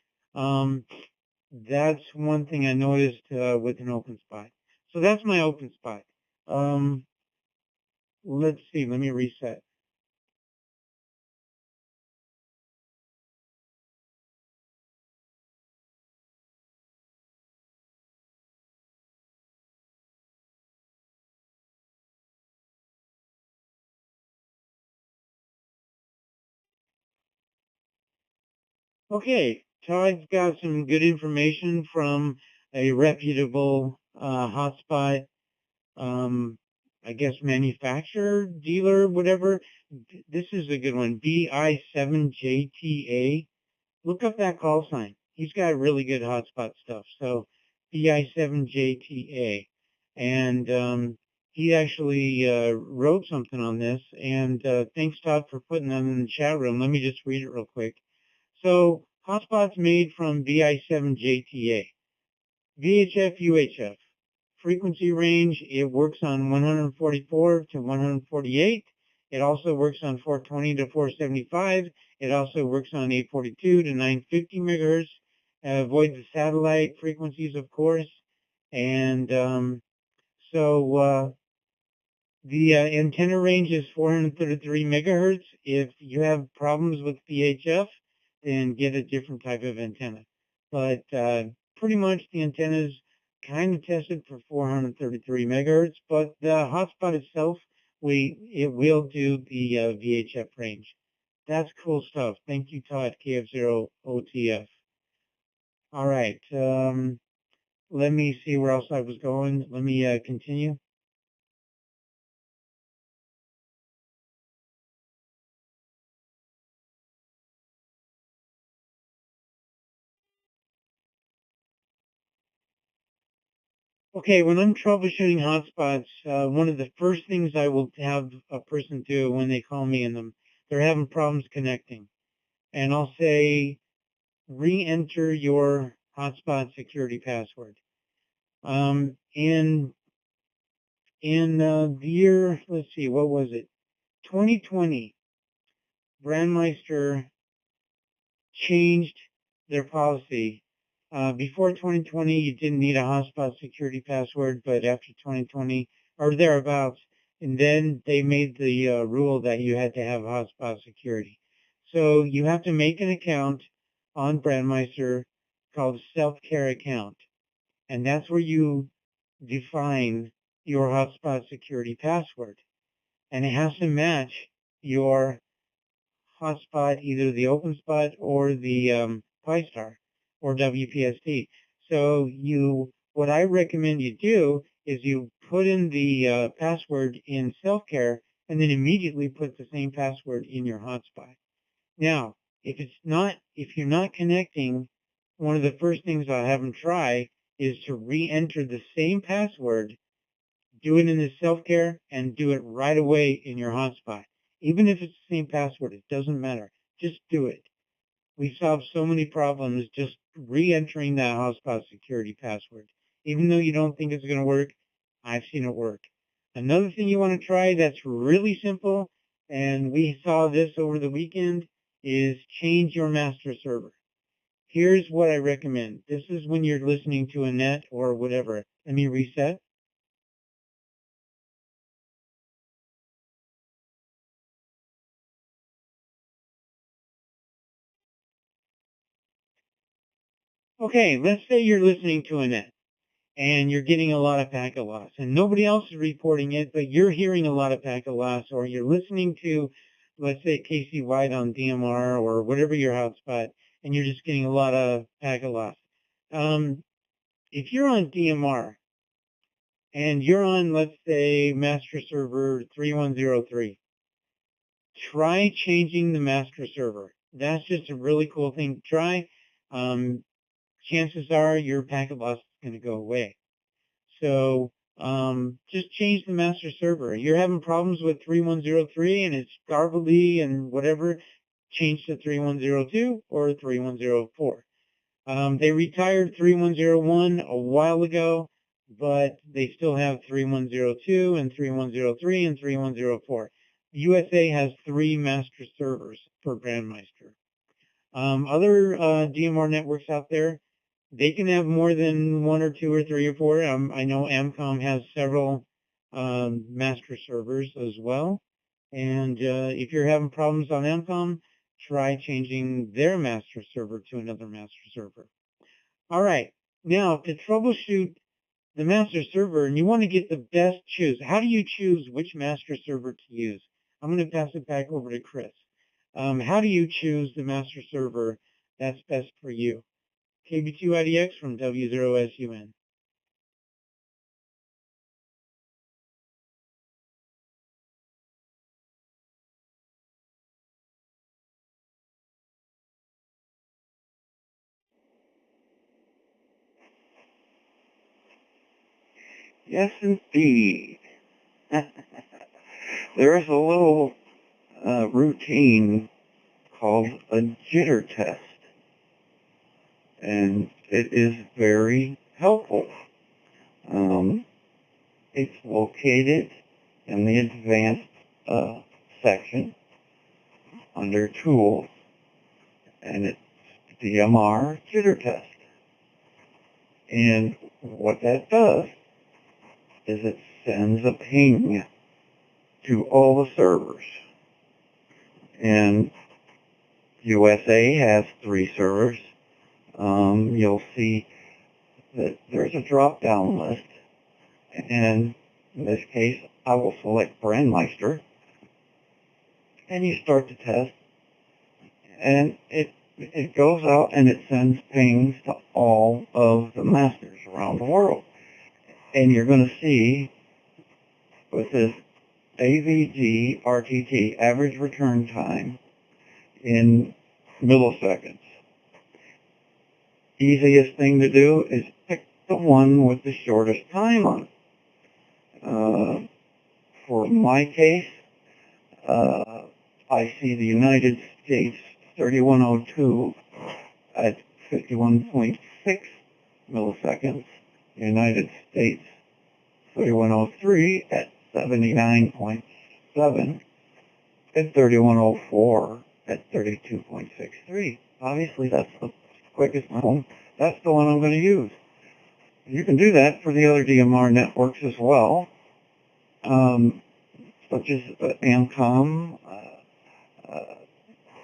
that's one thing I noticed with an open spot. So that's my open spot. Let's see. Let me reset. Okay, Todd's got some good information from a reputable hotspot, I guess manufacturer, dealer, whatever. This is a good one, BI7JTA. Look up that call sign. He's got really good hotspot stuff. So BI7JTA. And he actually wrote something on this. And thanks, Todd, for putting that in the chat room. Let me just read it real quick. So hotspots made from BI7JTA. VHF, UHF. Frequency range, it works on 144 to 148. It also works on 420 to 475. It also works on 842 to 950 megahertz. avoid the satellite frequencies, of course. And the antenna range is 433 megahertz. If you have problems with VHF, then get a different type of antenna. But pretty much the antenna's kind of tested for 433 megahertz, but the hotspot itself, it will do the VHF range. That's cool stuff. Thank you, Todd, KF0OTF. All right. Let me see where else I was going. Let me continue. Okay, when I'm troubleshooting hotspots, one of the first things I will have a person do when they call me and they're having problems connecting, and I'll say, re-enter your hotspot security password. In the year, let's see, what was it? 2020, Brandmeister changed their policy. Before 2020, you didn't need a hotspot security password, but after 2020 or thereabouts, and then they made the rule that you had to have hotspot security. So you have to make an account on Brandmeister called self-care account, and that's where you define your hotspot security password, and it has to match your hotspot, either the OpenSpot or the Pi-Star or WPST. So what I recommend you do is you put in the password in self-care and then immediately put the same password in your hotspot. Now, if you're not connecting, one of the first things I'll have them try is to re-enter the same password, do it in the self-care, and do it right away in your hotspot. Even if it's the same password, it doesn't matter. Just do it. We solve so many problems just re-entering that hotspot security password. Even though you don't think it's going to work, I've seen it work. Another thing you want to try that's really simple, and we saw this over the weekend, is change your master server. Here's what I recommend. This is when you're listening to a net or whatever. Let me reset. Okay, let's say you're listening to a net and you're getting a lot of packet loss and nobody else is reporting it, but you're hearing a lot of packet loss, or you're listening to, let's say, Casey White on DMR or whatever your hotspot, and you're just getting a lot of packet loss. If you're on DMR and you're on, let's say, master server 3103, try changing the master server. That's just a really cool thing to try. Chances are your packet loss is going to go away. So just change the master server. You're having problems with 3103 and it's garbly and whatever, change to 3102 or 3104. They retired 3101 a while ago, but they still have 3102 and 3103 and 3104. USA has 3 master servers for Brandmeister. Other DMR networks out there, they can have more than 1 or 2 or 3 or 4. I know Amcom has several master servers as well. And if you're having problems on Amcom, try changing their master server to another master server. All right. Now, to troubleshoot the master server, and you want to get the best choose. How do you choose which master server to use? I'm going to pass it back over to Chris. How do you choose the master server that's best for you? KB2IDX from W0SUN. Yes, indeed. There's a little routine called a jitter test, and it is very helpful. It's located in the advanced section under tools, and it's DMR jitter test. And what that does is it sends a ping to all the servers. And USA has 3 servers. You'll see that there's a drop-down list. And in this case, I will select Brandmeister. And you start to test. And it goes out and it sends pings to all of the masters around the world. And you're going to see with this AVG RTT, average return time, in milliseconds. Easiest thing to do is pick the one with the shortest time on it. For my case, I see the United States 3102 at 51.6 milliseconds, United States 3103 at 79.7, and 3104 at 32.63. Obviously, that's the quickest one. That's the one I'm going to use. You can do that for the other DMR networks as well, such as AMCOM.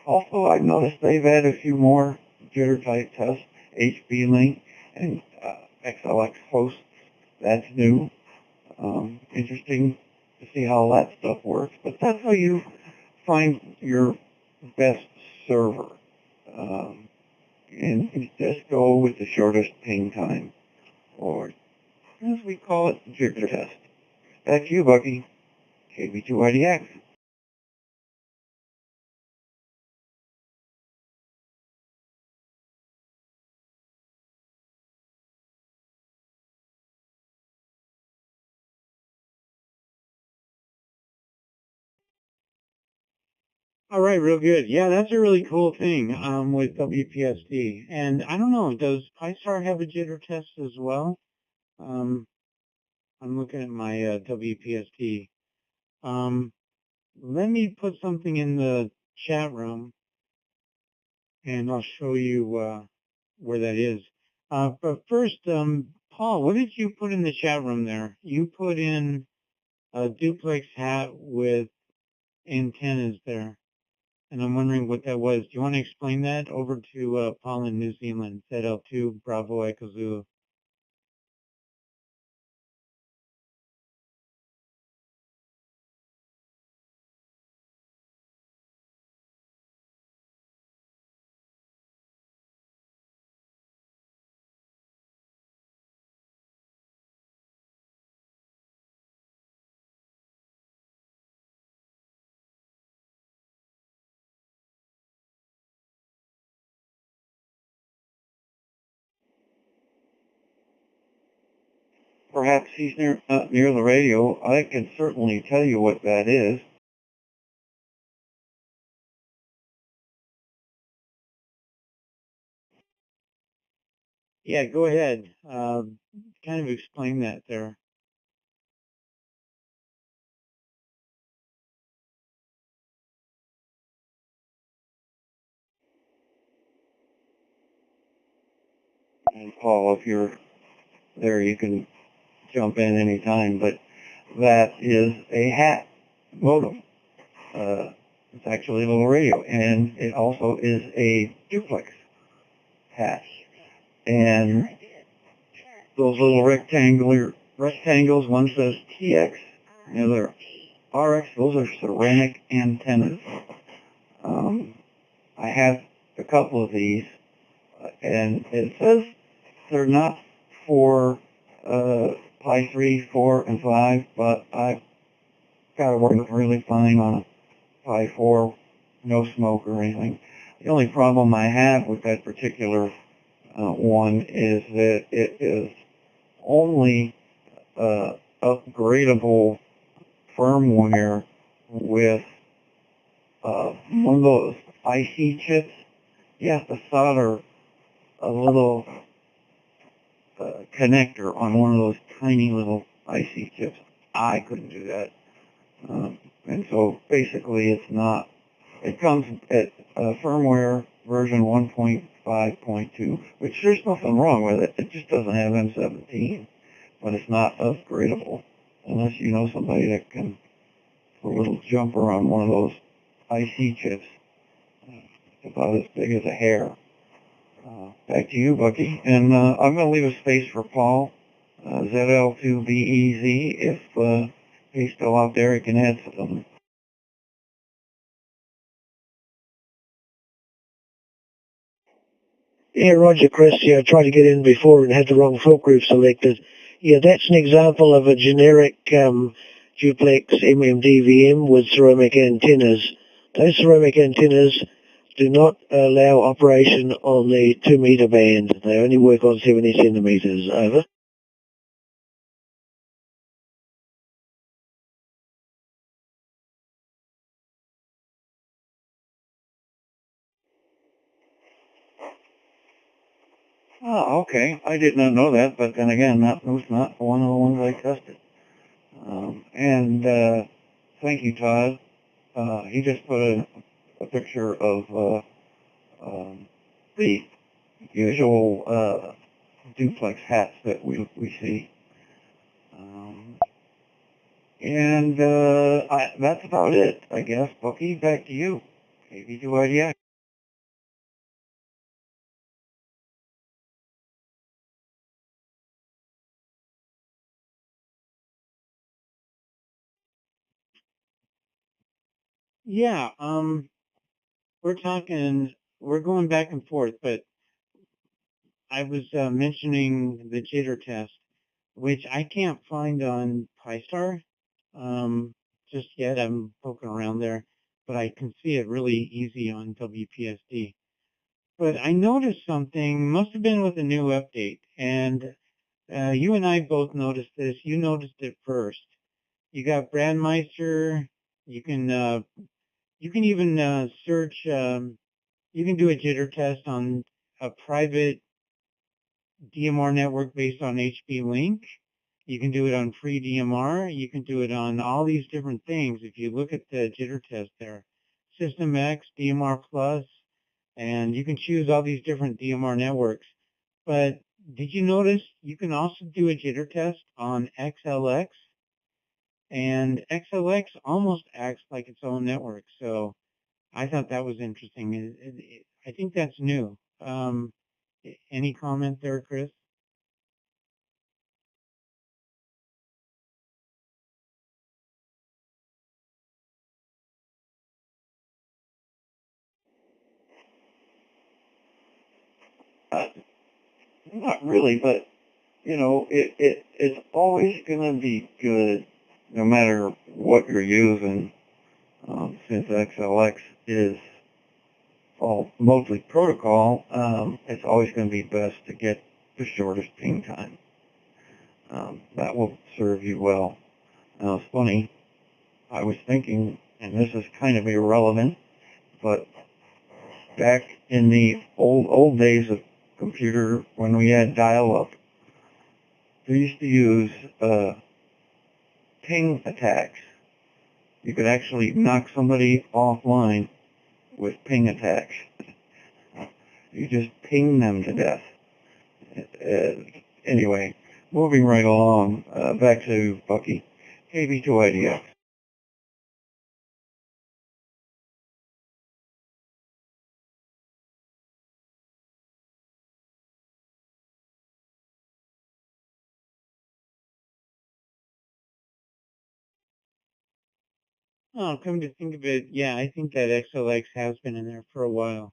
Also, I've noticed they've added a few more jitter type tests, HB-Link and XLX hosts. That's new. Interesting to see how that stuff works, but that's how you find your best server. And you just go with the shortest ping time, or as we call it, jitter test. Back to you, Bucky. KB2IDX. All right, real good. Yeah, that's a really cool thing with WPSD. And I don't know, does PyStar have a jitter test as well? I'm looking at my WPSD. Let me put something in the chat room, and I'll show you where that is. But first, Paul, what did you put in the chat room there? You put in a duplex hat with antennas there. And I'm wondering what that was. Do you want to explain that? Over to Paul in New Zealand, ZL2 Bravo Echo Zulu. Perhaps he's near the radio. I can certainly tell you what that is. Yeah, go ahead. Kind of explain that there. And Paul, if you're there, you can jump in anytime, but that is a hat modem. It's actually a little radio, and it also is a duplex hat. And those little rectangles, one says TX, and the other RX, those are ceramic antennas. I have a couple of these, and it says they're not for Pi 3, 4, and 5, but I've got it working really fine on a Pi 4, no smoke or anything. The only problem I have with that particular one is that it is only upgradable firmware with one of those IC chips. You have to solder a little connector on one of those tiny little IC chips. I couldn't do that. And so basically it comes at firmware version 1.5 5.2, which there's nothing wrong with it. It just doesn't have M17, but it's not upgradable unless you know somebody that can put a little jumper on one of those IC chips, about as big as a hair. Back to you, Bucky. And I'm going to leave a space for Paul, ZL2BEZ. If he's still out there, he can add something. Yeah, Roger, Chris. Yeah, I tried to get in before and had the wrong fault group selected. Yeah, that's an example of a generic duplex MMDVM with ceramic antennas. Those ceramic antennas do not allow operation on the 2 meter band. They only work on 70 centimeters. Over. Oh, okay. I did not know that, but then again, that was not one of the ones I tested. Thank you, Todd. He just put a picture of the usual duplex hats that we see. That's about it, I guess. Bucky, back to you. KV2IDX. Yeah, we're going back and forth, but I was mentioning the jitter test, which I can't find on Pi-Star just yet. I'm poking around there, but I can see it really easy on WPSD. But I noticed something, must have been with a new update, and you and I both noticed this. You noticed it first. You got Brandmeister. You can even search. You can do a jitter test on a private DMR network based on HP Link. You can do it on FreeDMR. You can do it on all these different things. If you look at the jitter test there, System X, DMR Plus, and you can choose all these different DMR networks. But did you notice you can also do a jitter test on XLX? And XLX almost acts like its own network. So I thought that was interesting. I think that's new. Any comment there, Chris? Not really, but it is always going to be good, no matter what you're using. Since XLX is mostly protocol, it's always going to be best to get the shortest ping time. That will serve you well. Now, it's funny, I was thinking, and this is kind of irrelevant, but back in the old days of computer, when we had dial-up, we used to use ping attacks. You could actually knock somebody offline with ping attacks. You just ping them to death. Anyway, moving right along, back to Bucky. KV2IDX. Oh, come to think of it, yeah, I think that XLX has been in there for a while.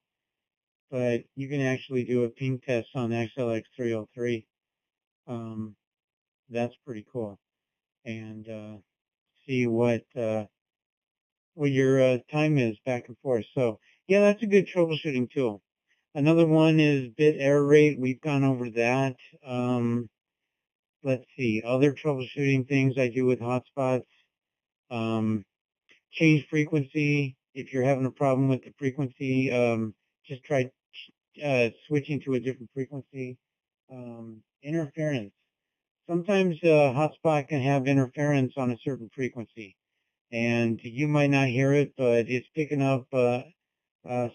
But you can actually do a ping test on XLX 303. That's pretty cool. And see what your time is back and forth. So yeah, that's a good troubleshooting tool. Another one is bit error rate. We've gone over that. Let's see, other troubleshooting things I do with hotspots. Change frequency. If you're having a problem with the frequency, just try switching to a different frequency. Interference. Sometimes a hotspot can have interference on a certain frequency, and you might not hear it, but it's picking up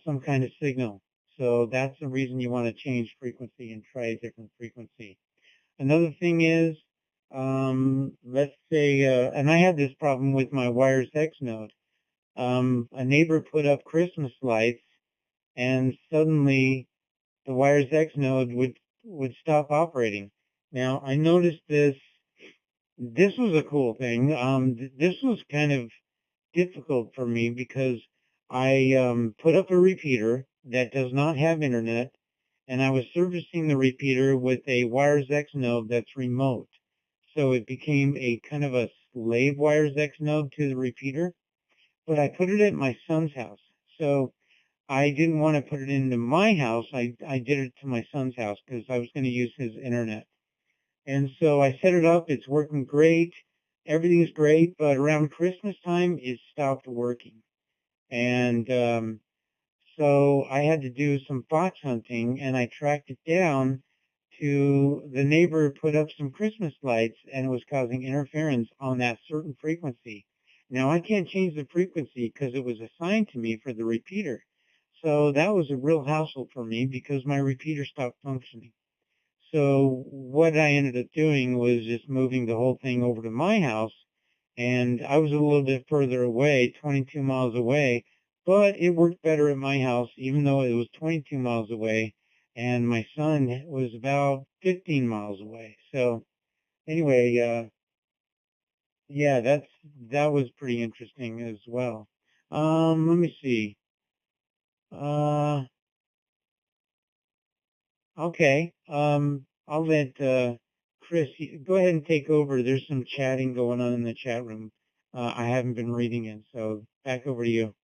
some kind of signal. So that's the reason you want to change frequency and try a different frequency. Another thing is, let's say, and I had this problem with my Wires X node. A neighbor put up Christmas lights, and suddenly the Wires X node would stop operating. Now, I noticed this. This was a cool thing. This was kind of difficult for me because I put up a repeater that does not have internet, and I was servicing the repeater with a Wires X node that's remote. So it became a kind of a slave Wires X node to the repeater, but I put it at my son's house. So I didn't want to put it into my house. I did it to my son's house because I was going to use his internet. And so I set it up. It's working great. Everything's great. But around Christmas time, it stopped working. And so I had to do some fox hunting, and I tracked it down to the neighbor put up some Christmas lights, and it was causing interference on that certain frequency. Now, I can't change the frequency because it was assigned to me for the repeater. So that was a real hassle for me because my repeater stopped functioning. So what I ended up doing was just moving the whole thing over to my house, and I was a little bit further away, 22 miles away, but it worked better at my house, even though it was 22 miles away, and my son was about 15 miles away. So anyway, yeah, that was pretty interesting as well. Let me see. Okay. I'll let Chris go ahead and take over. There's some chatting going on in the chat room. I haven't been reading it, so back over to you.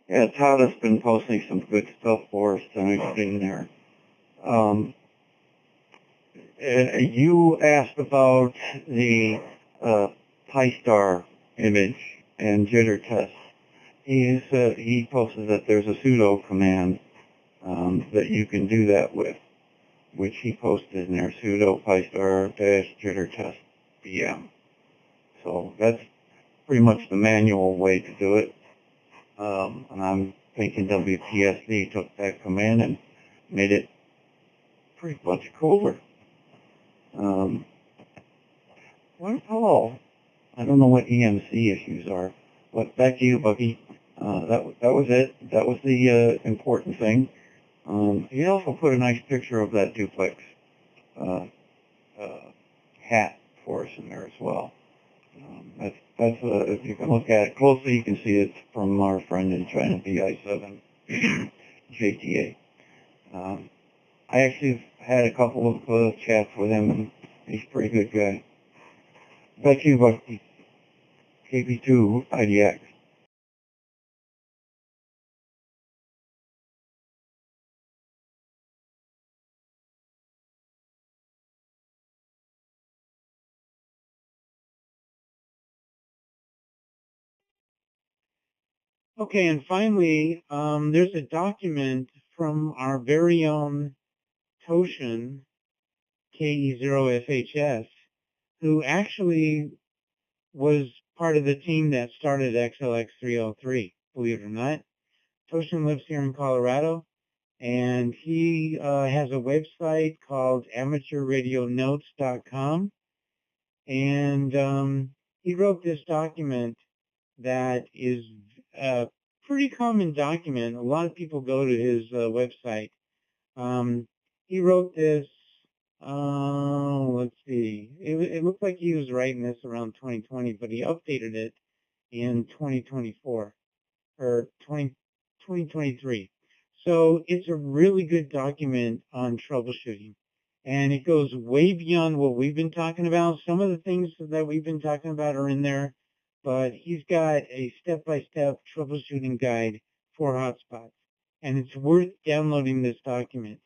Yeah, Todd has been posting some good stuff for us tonight in there. You asked about the Pi-Star image and jitter test. He posted that there's a sudo command that you can do that with, which he posted in there, sudo Pi-Star-jitter test VM. So that's pretty much the manual way to do it. And I'm thinking WPSD took that command and made it pretty much cooler. Paul, I don't know what EMC issues are, but back to you, Bucky. That was it. That was the important thing. He also put a nice picture of that duplex hat for us in there as well. That's if you can look at it closely, you can see it from our friend in China, BI7 JTA. I actually had a couple of chats with him, and he's a pretty good guy. Back to you, Bucky. KB2 IDX. Okay, and finally, there's a document from our very own Toshin, KE0FHS, who actually was part of the team that started XLX303, believe it or not. Toshin lives here in Colorado, and he has a website called amateurradionotes.com, and he wrote this document that is a pretty common document. A lot of people go to his website. He wrote this, let's see, it looked like he was writing this around 2020, but he updated it in 2024, or 2023. So it's a really good document on troubleshooting. And it goes way beyond what we've been talking about. Some of the things that we've been talking about are in there, but he's got a step-by-step troubleshooting guide for hotspots. And it's worth downloading this document.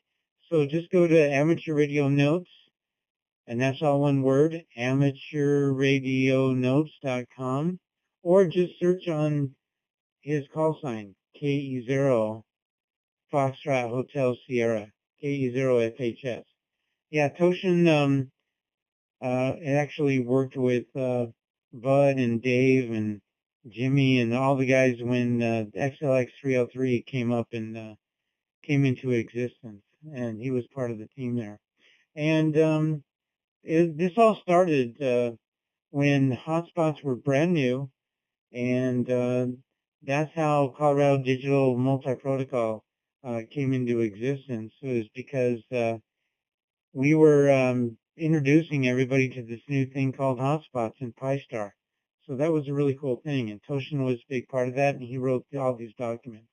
So just go to Amateur Radio Notes, and that's all one word, amateurradionotes.com, or just search on his call sign, KE0 Foxtrot Hotel Sierra, KE0FHS. Yeah, Toshin actually worked with Bud and Dave and Jimmy and all the guys when XLX 303 came up and came into existence, and he was part of the team there. And this all started when hotspots were brand new, and that's how Colorado Digital Multi-Protocol came into existence. It was because we were introducing everybody to this new thing called hotspots in Pi-Star. So that was a really cool thing, and Toshin was a big part of that, and he wrote all these documents.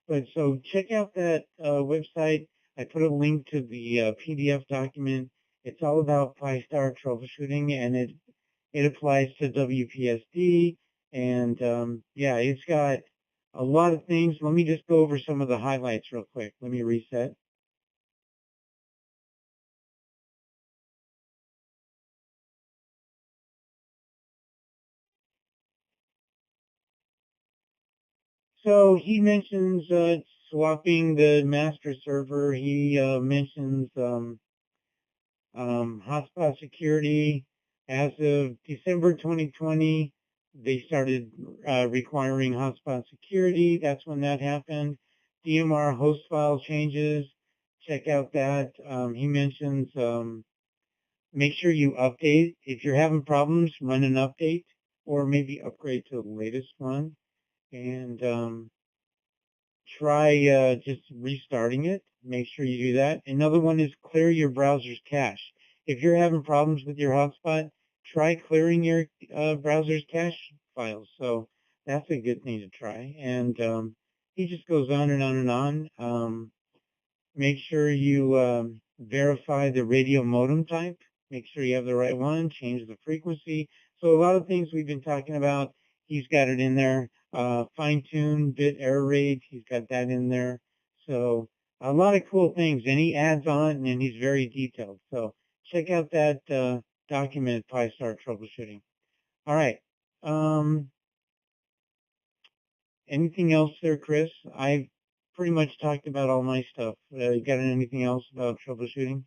But so check out that website. I put a link to the PDF document. It's all about Pi-Star troubleshooting, and it applies to WPSD. And yeah, it's got a lot of things. Let me just go over some of the highlights real quick. Let me reset. So he mentions swapping the master server. He mentions hotspot security. As of December 2020, they started requiring hotspot security. That's when that happened. DMR host file changes. Check out that. He mentions make sure you update. If you're having problems, run an update or maybe upgrade to the latest one. And try just restarting it. Make sure you do that. Another one is clear your browser's cache. If you're having problems with your hotspot, try clearing your browser's cache files. So that's a good thing to try. And he just goes on and on and on. Make sure you verify the radio modem type. Make sure you have the right one. Change the frequency. So a lot of things we've been talking about, he's got it in there. Fine-tune bit error rate, he's got that in there. So a lot of cool things. And he adds on, and he's very detailed. So check out that document, Pi-Star Troubleshooting. All right. Anything else there, Chris? I've pretty much talked about all my stuff. You got anything else about troubleshooting?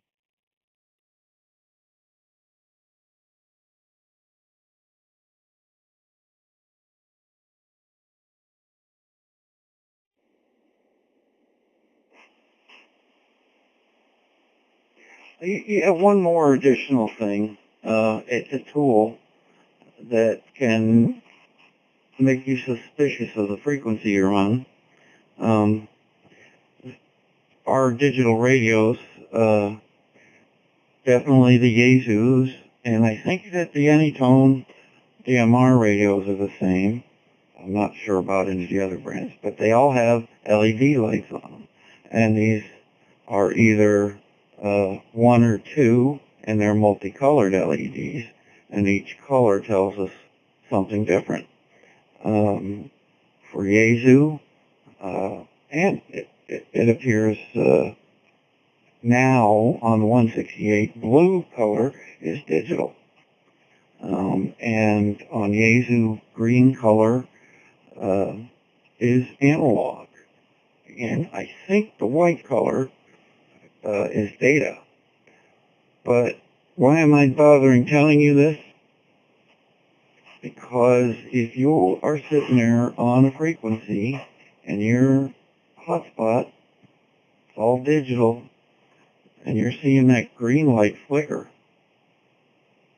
Yeah, one more additional thing. It's a tool that can make you suspicious of the frequency you're on. Our digital radios, definitely the Yaesus, and I think that the Anytone DMR radios are the same. I'm not sure about any of the other brands, but they all have LED lights on them. And these are either one or two, and they're multicolored LEDs, and each color tells us something different. For Yaesu, and it appears now on the 168, blue color is digital. And on Yaesu, green color is analog. And I think the white color is data. But why am I bothering telling you this? Because if you are sitting there on a frequency and your hotspot, it's all digital, and you're seeing that green light flicker,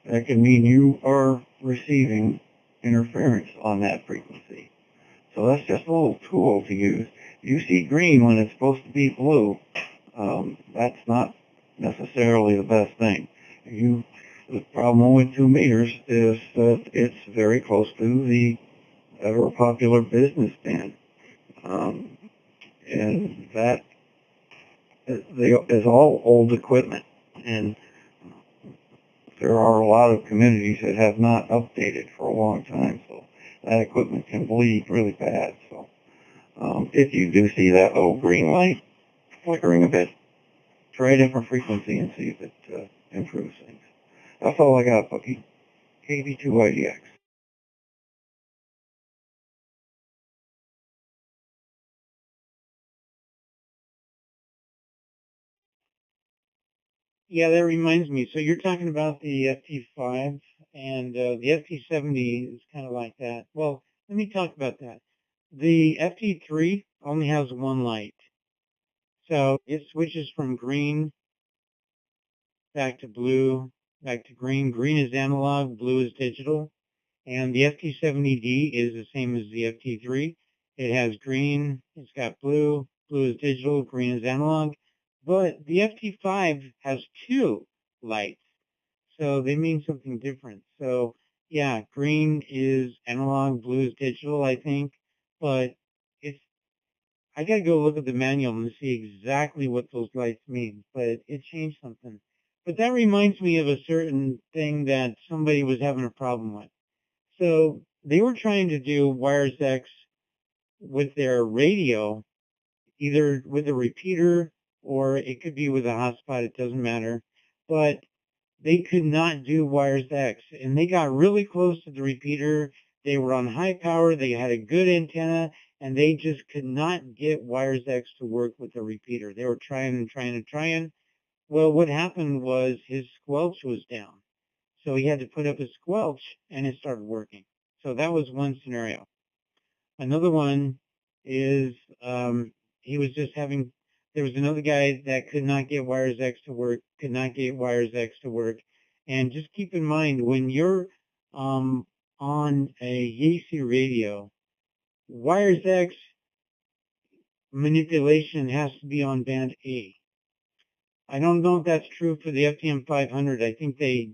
that can mean you are receiving interference on that frequency. So that's just a little tool to use. You see green when it's supposed to be blue. That's not necessarily the best thing. The problem with 2 meters is that it's very close to the ever popular business band. And that is all old equipment. And there are a lot of communities that have not updated for a long time, so that equipment can bleed really bad. So if you do see that little green light flickering a bit, try a different frequency and see if it improves things. That's all I got, Bucky. KB2IDX. Yeah, that reminds me. So you're talking about the FT5, and the FT70 is kind of like that. Well, let me talk about that. The FT3 only has one light. So it switches from green back to blue, back to green. Green is analog, blue is digital. And the FT70D is the same as the FT3. It has green, it's got blue, blue is digital, green is analog. But the FT5 has two lights, so they mean something different. So yeah, green is analog, blue is digital, I think. But it's I gotta go look at the manual and see exactly what those lights mean. But it changed something. But that reminds me of a certain thing that somebody was having a problem with. So they were trying to do Wires X with their radio, either with a repeater or it could be with a hotspot, it doesn't matter. But they could not do Wires X. And they got really close to the repeater. They were on high power, they had a good antenna, and they just could not get Wires X to work with the repeater. They were trying and trying and trying. Well, what happened was his squelch was down. So he had to put up his squelch and it started working. So that was one scenario. Another one is he was just having, there was another guy that could not get Wires X to work, could not get Wires X to work. And just keep in mind, when you're on a Yaesu radio, Wires X manipulation has to be on band A. I don't know if that's true for the FTM 500. I think they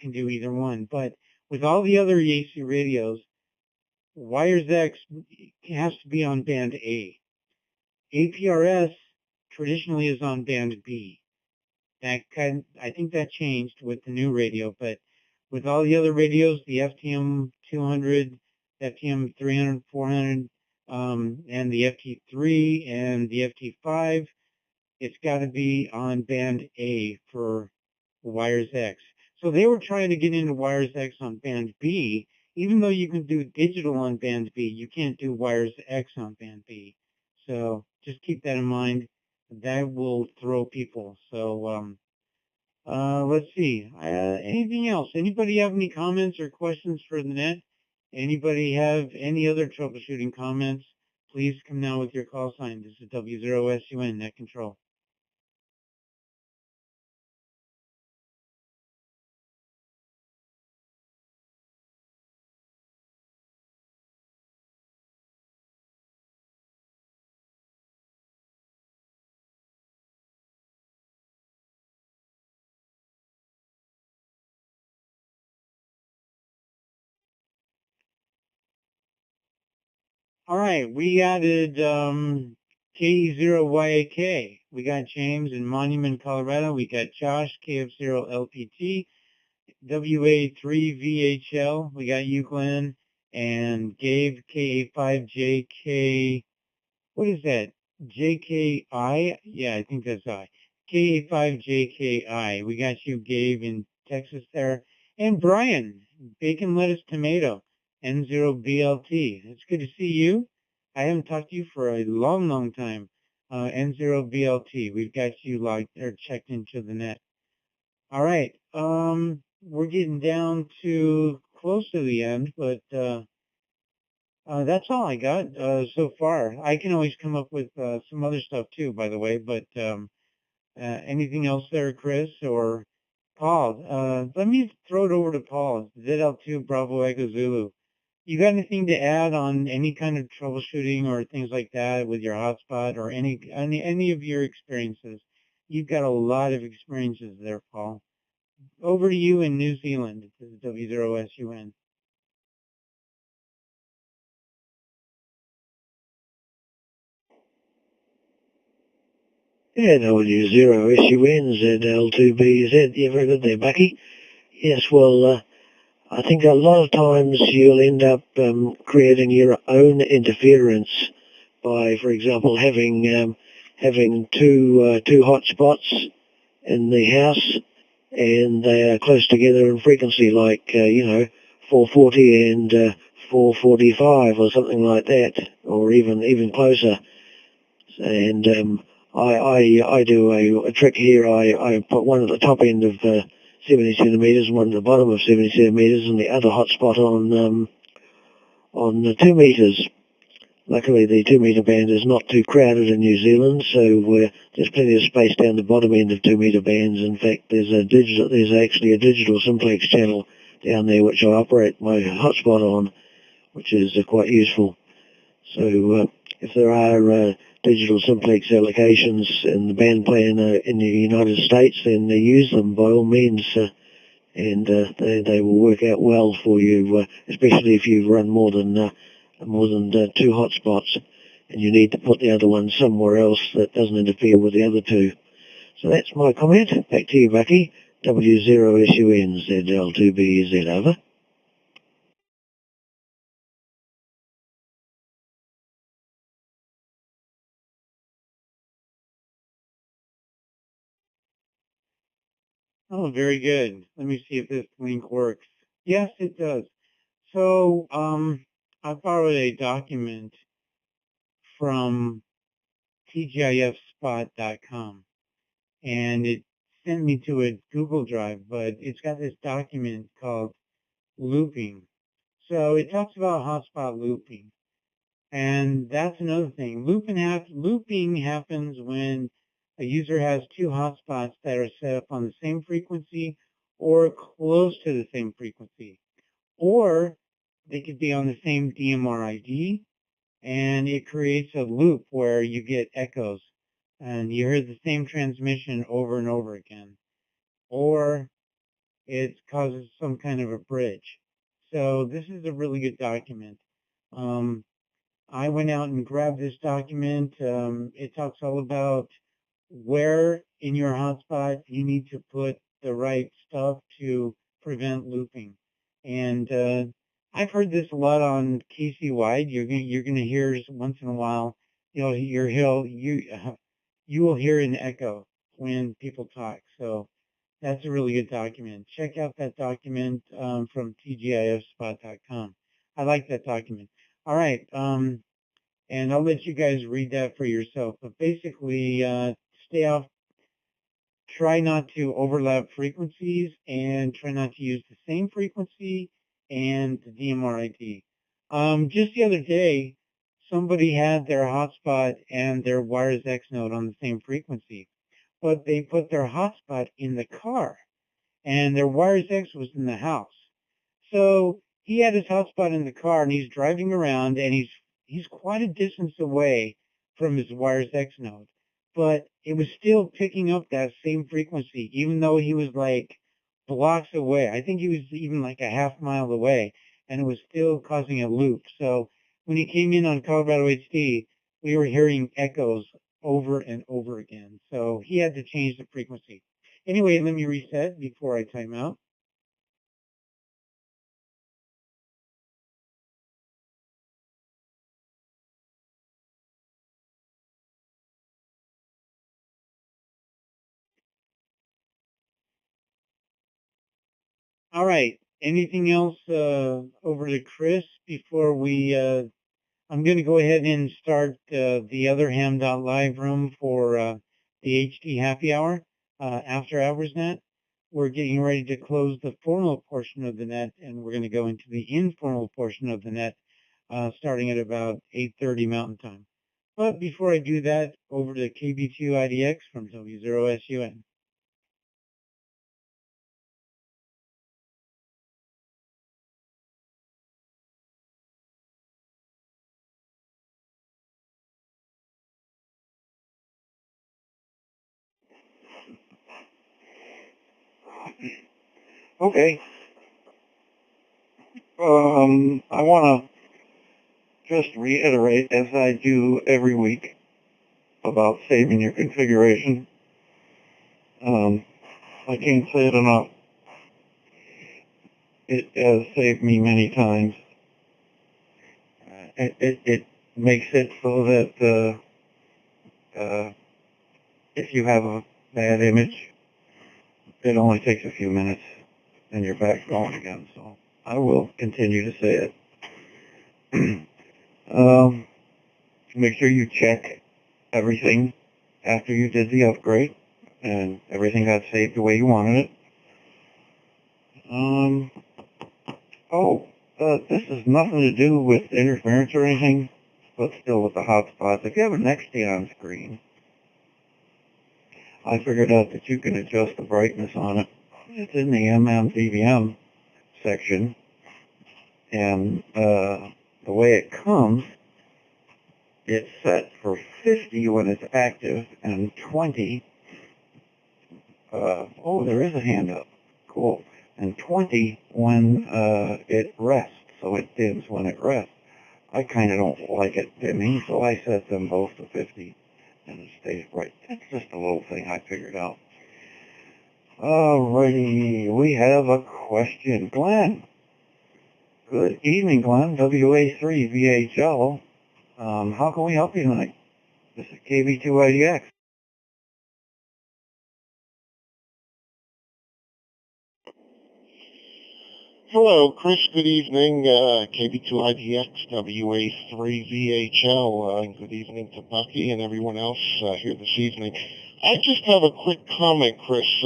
can do either one. But with all the other Yaesu radios, Wires X has to be on band A. APRS traditionally is on band B. I think that changed with the new radio, but with all the other radios, the FTM 200, FTM 300, 400, and the FT3 and the FT5, it's got to be on band A for Wires X. So they were trying to get into Wires X on band B. Even though you can do digital on band B, you can't do Wires X on band B. So just keep that in mind. That will throw people. So let's see. Anything else? Anybody have any comments or questions for the net? Anybody have any other troubleshooting comments? Please come now with your call sign. This is W0SUN Net Control. All right, we added KE0YAK. We got James in Monument, Colorado. We got Josh, KF0LPT, WA3VHL. We got you, Glenn, and Gabe, KA5JK. What is that? JKI? Yeah, I think that's I. KA5JKI. We got you, Gabe, in Texas there. And Brian, Bacon Lettuce Tomato. N0BLT. It's good to see you. I haven't talked to you for a long, long time. N0BLT. We've got you logged or checked into the net. All right. We're getting down to close to the end, but that's all I got so far. I can always come up with some other stuff too, by the way. But anything else there, Chris or Paul? Let me throw it over to Paul. ZL2 Bravo Echo Zulu. You got anything to add on any kind of troubleshooting or things like that with your hotspot or any of your experiences? You've got a lot of experiences there, Paul. Over to you in New Zealand. This is W0SUN. Yeah, W0SUN, ZL2BZ. Yeah, very good there, Bucky. Yes, well, I think a lot of times you'll end up creating your own interference by, for example, having two hot spots in the house, and they are close together in frequency, like 440 and 445 or something like that, or even closer. And I do a trick here. I put one at the top end of 70 centimeters and one at the bottom of 70 centimeters, and the other hotspot on 2 meters. Luckily, the 2 meter band is not too crowded in New Zealand, so there's plenty of space down the bottom end of 2 meter bands. In fact, there's actually a digital simplex channel down there which I operate my hotspot on, which is quite useful. So if there are digital simplex allocations in the band plan in the United States, then they use them by all means, and they will work out well for you, especially if you run more than 2 hotspots, and you need to put the other one somewhere else that doesn't interfere with the other 2. So that's my comment. Back to you, Bucky. W0SUNZL2BZ, over. Oh, very good. Let me see if this link works. Yes, it does. So, I borrowed a document from tgifspot.com, and it sent me to a Google Drive, but it's got this document called looping. So it talks about hotspot looping, and that's another thing. Looping happens when a user has 2 hotspots that are set up on the same frequency or close to the same frequency, or they could be on the same DMR ID, and it creates a loop where you get echoes and you hear the same transmission over and over again, or it causes some kind of a bridge. So this is a really good document. I went out and grabbed this document. It talks all about where in your hotspot you need to put the right stuff to prevent looping. And I've heard this a lot on Casey Wide. You're gonna hear once in a while, you will hear an echo when people talk. So that's a really good document. Check out that document from tgifspot.com. I like that document. All right, and I'll let you guys read that for yourself. But basically, stay off. Try not to overlap frequencies, and try not to use the same frequency and the DMR ID. Just the other day, somebody had their hotspot and their Wires X node on the same frequency, but they put their hotspot in the car, and their Wires X was in the house. So he had his hotspot in the car, and he's driving around, and he's quite a distance away from his Wires X node, but it was still picking up that same frequency, even though he was like blocks away. I think he was even like a half mile away, and it was still causing a loop. So when he came in on Colorado HD, we were hearing echoes over and over again. So he had to change the frequency. Anyway, let me reset before I time out. All right. Anything else over to Chris before we? I'm going to go ahead and start the other ham.live room for the HD happy hour after hours net. We're getting ready to close the formal portion of the net, and we're going to go into the informal portion of the net starting at about 8:30 Mountain Time. But before I do that, over to KB2IDX from W0SUN. Okay. I want to just reiterate, as I do every week, about saving your configuration. I can't say it enough. It has saved me many times. It makes it so that if you have a bad image, it only takes a few minutes and you're back going again. So I will continue to say it. Make sure you check everything after you did the upgrade and everything got saved the way you wanted it. This has nothing to do with interference or anything, but still with the hotspots. If you have an Nexteon screen, I figured out that you can adjust the brightness on it. It's in the MMDVM section, and the way it comes, it's set for 50 when it's active and 20. There is a hand up. Cool. And 20 when it rests, so it dims when it rests. I kind of don't like it dimming, so I set them both to 50, and it stays bright. That's just a little thing I figured out. Alrighty, we have a question. Glenn. Good evening, Glenn. WA3VHL. How can we help you tonight? This is KB2IDX. Hello, Chris. Good evening. KB2IDX, WA3VHL. Good evening to Bucky and everyone else here this evening. I just have a quick comment, Chris.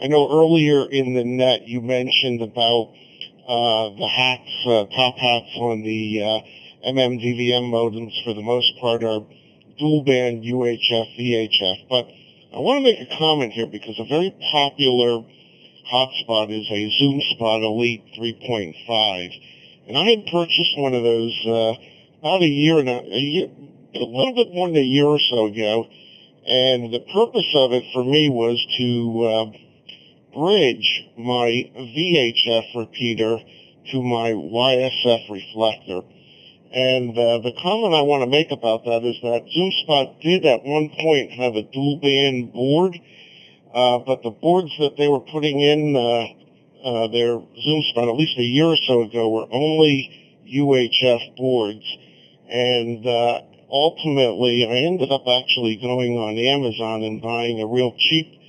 I know earlier in the net you mentioned about the hats, top hats on the MMDVM modems for the most part are dual band UHF, VHF. But I want to make a comment here because a very popular hotspot is a ZoomSpot Elite 3.5, and I had purchased one of those about a little bit more than a year or so ago, and the purpose of it for me was to bridge my VHF repeater to my YSF reflector. And the comment I want to make about that is that ZoomSpot did at one point have a dual band board, but the boards that they were putting in their ZoomSpot at least a year or so ago were only UHF boards. And ultimately, I ended up actually going on Amazon and buying a real cheap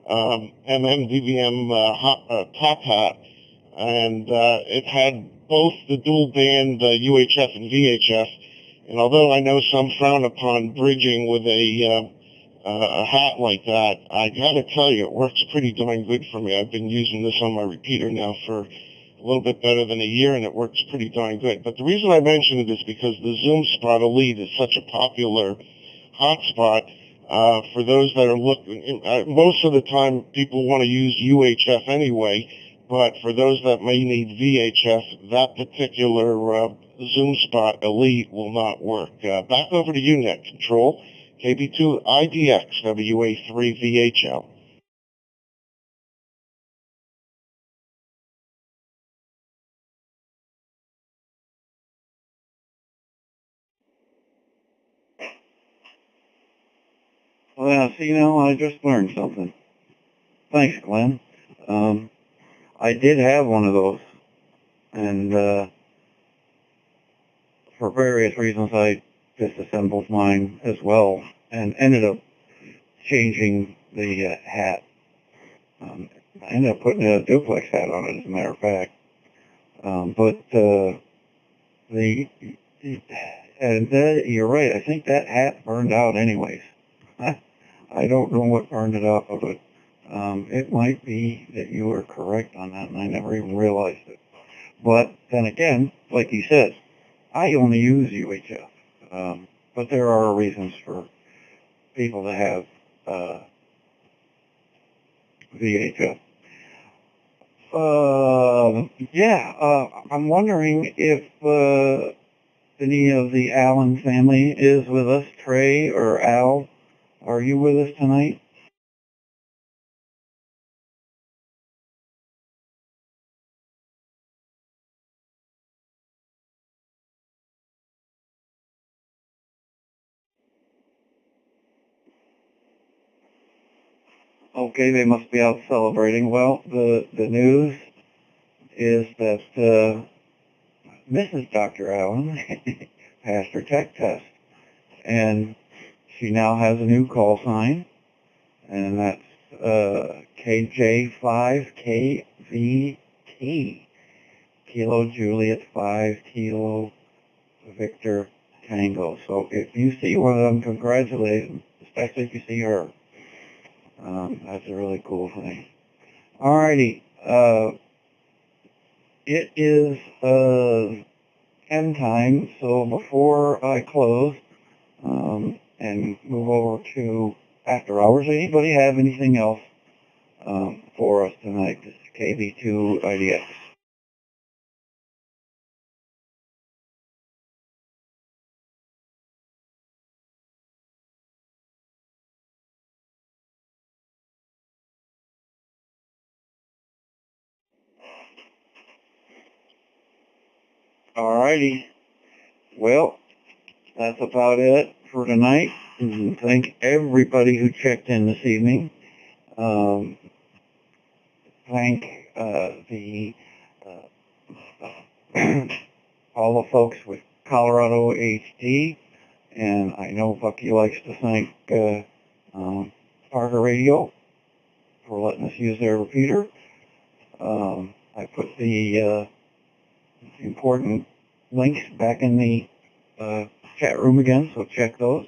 MMDVM top hat. And it had both the dual band UHF and VHF. And although I know some frown upon bridging with a hat like that, I gotta tell you, it works pretty darn good for me. I've been using this on my repeater now for a little bit better than a year, and it works pretty darn good. But the reason I mention it is because the ZoomSpot Elite is such a popular hotspot for those that are looking. Most of the time, people want to use UHF anyway, but for those that may need VHF, that particular ZoomSpot Elite will not work. Back over to you, Net Control. KB2IDX, WA3VHL. Well, see, now I just learned something. Thanks, Glenn. I did have one of those, and for various reasons I disassembled mine as well, and ended up changing the hat. I ended up putting a duplex hat on it, as a matter of fact. You're right, I think that hat burned out anyways. I don't know what burned it off of it. It might be that you were correct on that, and I never even realized it. But then again, like you said, I only use UHF. But there are reasons for people to have VHF. I'm wondering if any of the Allen family is with us. Trey or Al, are you with us tonight? Okay, they must be out celebrating. Well, the news is that Mrs. Dr. Allen passed her tech test, and she now has a new call sign, and that's KJ5KVT, Kilo Juliet 5 Kilo Victor Tango. So if you see one of them, congratulations, especially if you see her. That's a really cool thing. Alrighty, it is end time, so before I close and move over to after hours, anybody have anything else for us tonight? This is KV2IDX. Alrighty, well, that's about it for tonight. And thank everybody who checked in this evening. Thank all the folks with Colorado HD, and I know Bucky likes to thank Parker Radio for letting us use their repeater. I put the important links back in the chat room again, so check those.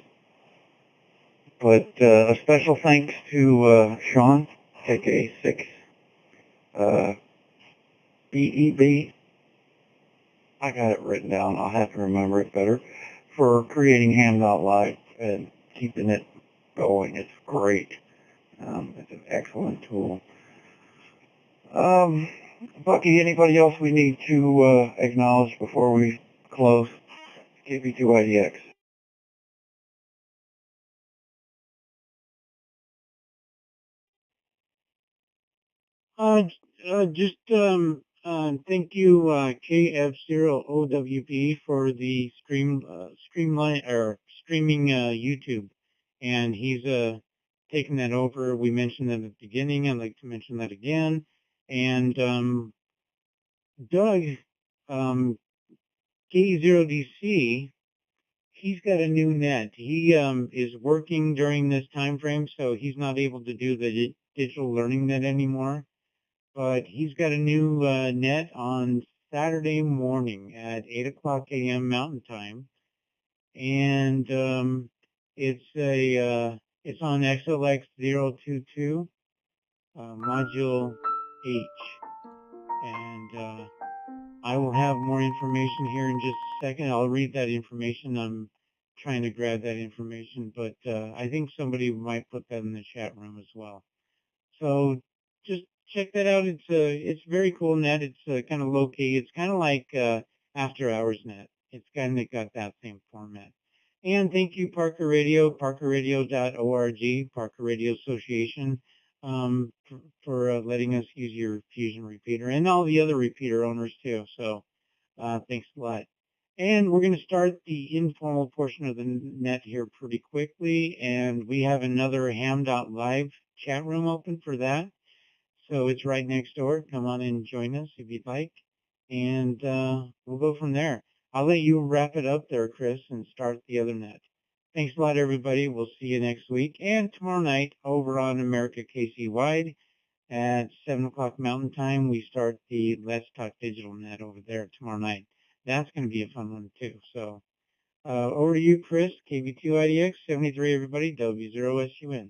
But a special thanks to Sean, KK6, BEB. I got it written down. I'll have to remember it better. For creating Ham.Live and keeping it going. It's great. It's an excellent tool. Bucky, anybody else we need to acknowledge before we close? KV2IDX. Thank you, KF0OWP for the streaming YouTube, and he's taking that over. We mentioned that at the beginning. I'd like to mention that again. And Doug, K0DC, he's got a new net. He is working during this time frame, so he's not able to do the digital learning net anymore. But he's got a new net on Saturday morning at 8 o'clock a.m. Mountain Time, and it's on XLX022 module H, and I will have more information here in just a second. I'll read that information. I'm trying to grab that information, but I think somebody might put that in the chat room as well. So just check that out. It's a very cool net. It's kind of low key. It's kind of like After Hours Net. It's kind of got that same format. And thank you, Parker Radio, parkerradio.org, Parker Radio Association, for letting us use your Fusion repeater, and all the other repeater owners too. So thanks a lot. And we're going to start the informal portion of the net here pretty quickly, and we have another Ham.Live chat room open for that. So it's right next door. Come on and join us if you'd like, and we'll go from there. I'll let you wrap it up there, Chris, and start the other net. Thanks a lot, everybody. We'll see you next week and tomorrow night over on America KC Wide at 7 o'clock Mountain Time. We start the Let's Talk Digital net over there tomorrow night. That's going to be a fun one, too. So over to you, Chris, KV2IDX, 73, everybody, W0SUN.